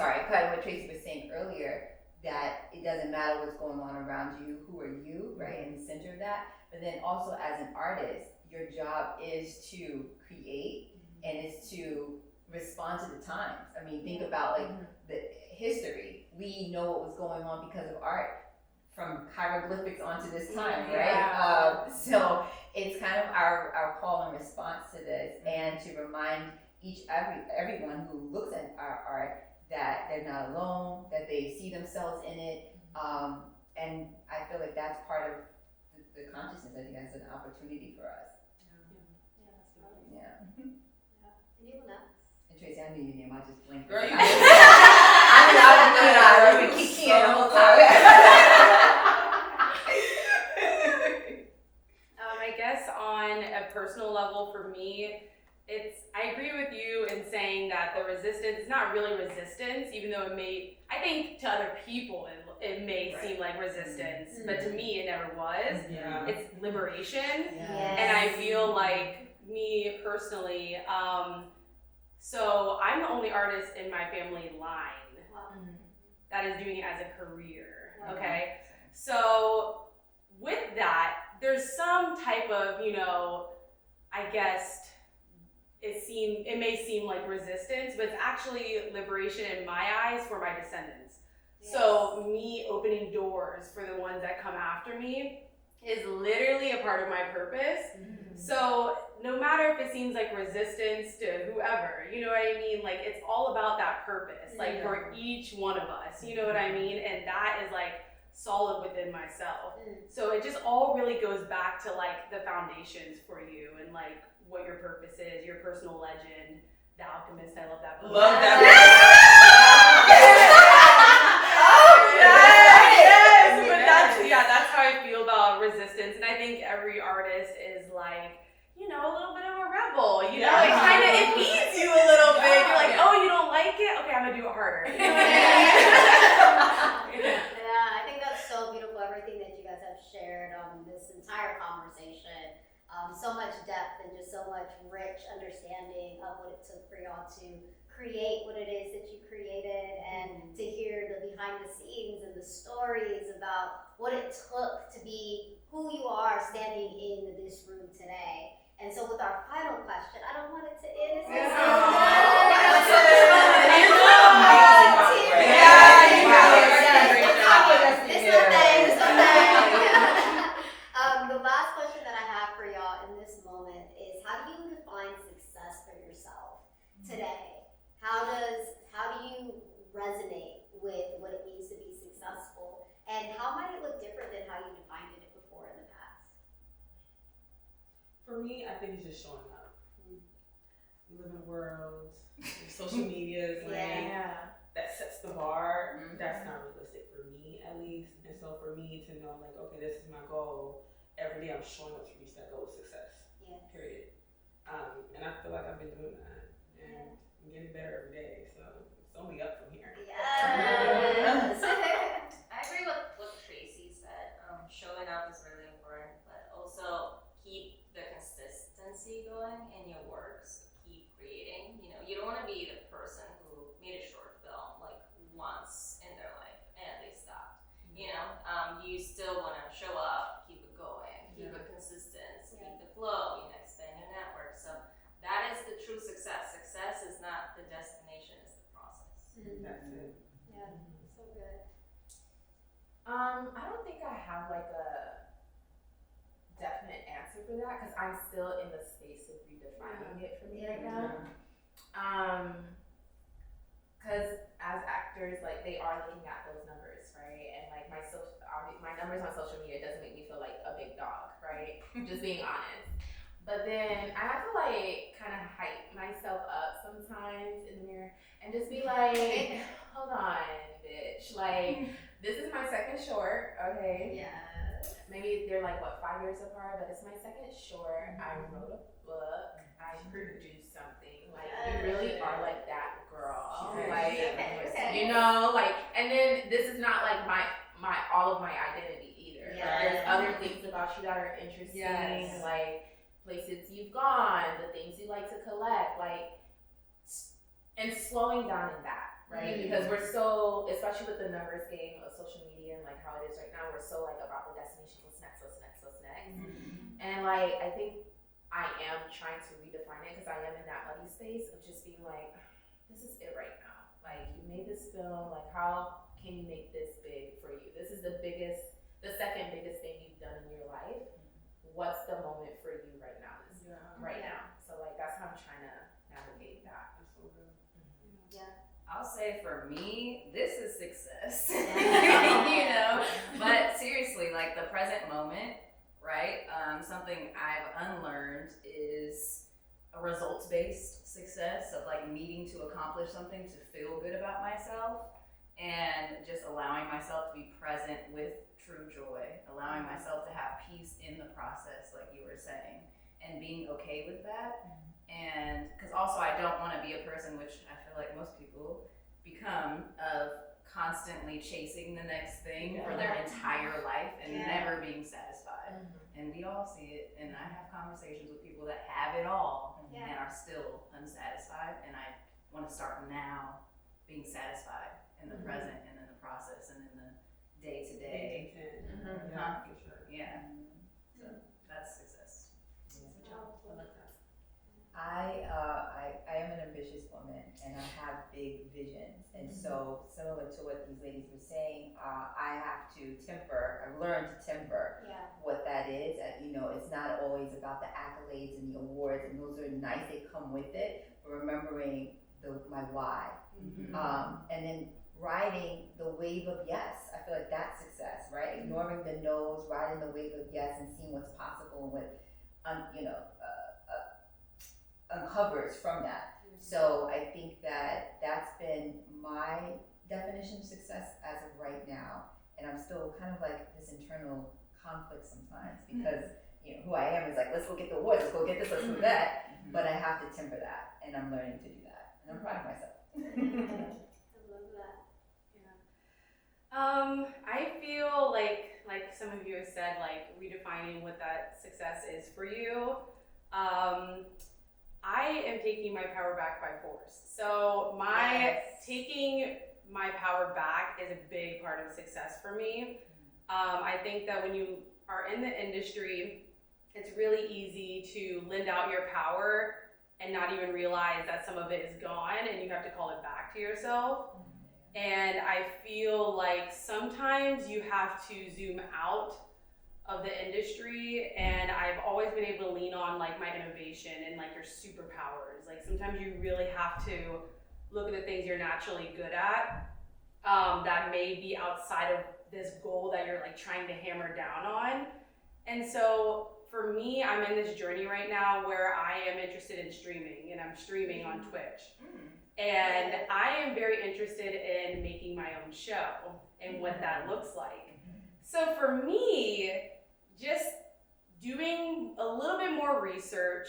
S2: was saying earlier, that it doesn't matter what's going on around you, who are you, right, in the center of that. But then also as an artist, your job is to create and is to respond to the times. I mean, think about like the history. We know what was going on because of art from hieroglyphics onto this time, right? So it's kind of our call and response to this, and to remind everyone who looks at our art that they're not alone, that they see themselves in it, and I feel like that's part of the consciousness. I think that's an opportunity for us. Yeah.
S1: Anyone else?
S2: And Tracey, I knew your name. I just blinked.
S3: Girl, you
S2: I've been kicking the whole time.
S5: I guess on I agree with you in saying that the resistance is not really resistance, even though I think to other people it may seem like resistance, but to me it never was.
S3: Yeah.
S5: It's liberation.
S1: Yes.
S5: And I feel like me personally, so I'm the only artist in my family line that is doing it as a career, okay? So with that, there's some type of, I guess, it may seem like resistance, but it's actually liberation in my eyes for my descendants. Yes. So me opening doors for the ones that come after me is literally a part of my purpose. Mm-hmm. So no matter if it seems like resistance to whoever, you know what I mean? Like it's all about that purpose, like for each one of us, you know what I mean? And that is like solid within myself. So it just all really goes back to like the foundations for you and like what your purpose is, your personal legend, The Alchemist. I love that book.
S3: Love that book.
S5: Yes, but that's how I feel about resistance. And I think every artist is like, a little bit of a rebel, it kind of, it feeds you a little bit. You're like, oh, you don't like it? Okay, I'm gonna do it harder. You know what I mean?
S1: Yeah, I think that's so beautiful, everything that you guys have shared on this entire conversation. So much depth and just so much rich understanding of what it took for y'all to create what it is that you created and to hear the behind the scenes and the stories about what it took to be who you are standing in this room today. And so with our final question, I don't want it to end. The last question that I have for y'all in this moment is, how do you define success for yourself today? How do you resonate with what it means to be successful? And how might it look different than how you defined it before in the past?
S3: For me, I think it's just showing up. We live in a world, social media is like, that sets the bar. That's not realistic for me, at least. And so for me to know, like, okay, this is my goal. Every day I'm showing up to reach that goal of success. Period. And I feel like I've been doing that, and I'm getting better every day. So it's only up from here.
S1: Yes.
S4: I agree with what Tracey said. Showing up is really important, but also keep the consistency going in your works. Keep creating. You don't want to be the person who made a short film like once in their life and they stopped. You still want to show up, keep it going, keep it consistent, keep the flow. Expand your network. So that is the true success. Success is not the destination; it's the process.
S3: That's it.
S1: Yeah, so good.
S7: I don't think I have like a definite answer for that because I'm still in the space of redefining it for me right now. Because as actors, like they are looking at those numbers, right? And like my numbers on social media doesn't make me feel like a big dog, right? Just being honest. But then I have to like kind of hype myself up sometimes in the mirror and just be like, hold on, bitch. Like, this is my second short, okay?
S1: Yes.
S7: Maybe they're like, 5 years apart, but it's my second short. I wrote a book. I produced something. Like, you really are like that girl. Like, and then this is not like my all of my identity either.
S1: Yeah.
S7: Like, there's other things about you that are interesting, like places you've gone, the things you like to collect, like, and slowing down in that, right? Because we're so, especially with the numbers game of social media and like how it is right now, we're so like about the destination, what's next. And like, I think I am trying to redefine it because I am in that muddy space of just being like, this is it right now. Like, you made this film, like how can you make this big for you? This is the second biggest thing you've done in your life. What's the moment for you right now? Now. So like, that's how I'm trying to navigate that.
S6: I'll say for me, this is success. But seriously, like the present moment, right? Something I've unlearned is a results-based success of like needing to accomplish something to feel good about myself, and just allowing myself to be present with true joy, allowing myself to have peace in the process, like you were saying, and being okay with that. And because also I don't want to be a person, which I feel like most people become, of constantly chasing the next thing for their entire life and never being satisfied. And we all see it, and I have conversations with people that have it all and are still unsatisfied, and I want to start now being satisfied in the present and in the process and in the day-to-day.
S3: Yeah, for sure.
S6: Yeah, so that's success.
S3: I like that.
S2: I am an ambitious woman, and I have big visions, and so similar to what these ladies were saying, I have to temper. I've learned to temper what that is. It's not always about the accolades and the awards, and those are nice; they come with it. But remembering my why, and then riding the wave of yes. I feel like that's success, right? Ignoring the no's, riding the wave of yes, and seeing what's possible and what, uncovers from that. So I think that that's been my definition of success as of right now, and I'm still kind of like this internal conflict sometimes because who I am is like, let's go get the awards, let's go get this, let's do that, but I have to temper that, and I'm learning to do that, and I'm proud of myself.
S1: I love that.
S5: I feel like some of you have said, like redefining what that success is for you. I am taking my power back by force. So taking my power back is a big part of success for me. I think that when you are in the industry, it's really easy to lend out your power and not even realize that some of it is gone and you have to call it back to yourself. And I feel like sometimes you have to zoom out of the industry, and I've always been able to lean on like my innovation and like your superpowers. Like sometimes you really have to look at the things you're naturally good at that may be outside of this goal that you're like trying to hammer down on. And so for me, I'm in this journey right now where I am interested in streaming, and I'm streaming on Twitch. And I am very interested in making my own show and what that looks like. So for me, just doing a little bit more research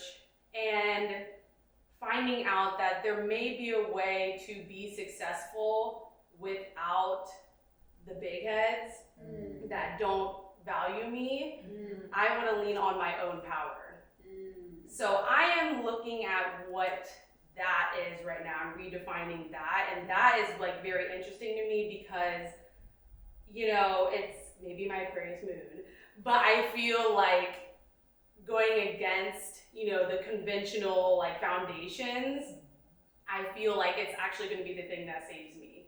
S5: and finding out that there may be a way to be successful without the big heads that don't value me. I want to lean on my own power. So I am looking at what that is right now. I'm redefining that, and that is like very interesting to me because it's maybe my Aquarius moon, but I feel like going against the conventional like foundations, I feel like it's actually going to be the thing that saves me.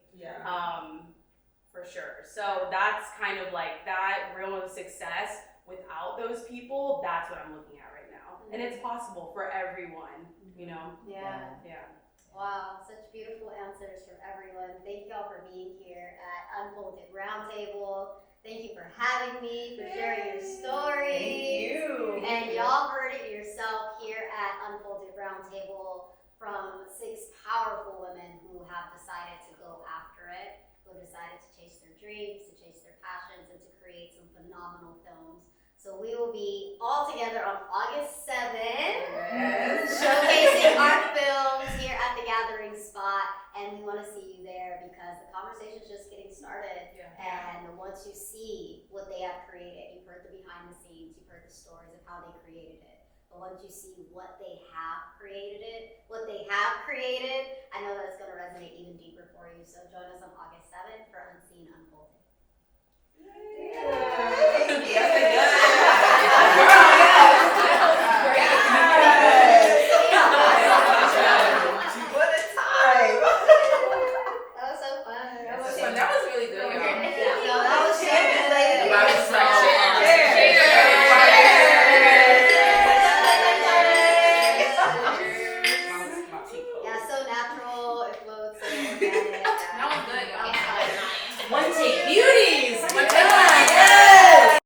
S5: For sure. So that's kind of like that realm of success without those people. That's what I'm looking at right now, and it's possible for everyone.
S1: Wow, such beautiful answers from everyone. Thank y'all for being here at Unfolded Roundtable. Thank you for having me, for sharing your stories.
S2: Thank you.
S1: And y'all heard it yourself here at Unfolded Roundtable from 6 powerful women who have decided to go after it, who have decided to chase their dreams, to chase their passions, and to create some phenomenal films. So we will be all together on August 7th, showcasing our films here at the Gathering Spot, and we want to see you there because the conversation is just getting started. And once you see what they have created, you've heard the behind the scenes, you've heard the stories of how they created it. But once you see what they have created, I know that it's going to resonate even deeper for you. So join us on August 7th for Unseen Unfolded.
S6: One take beauties.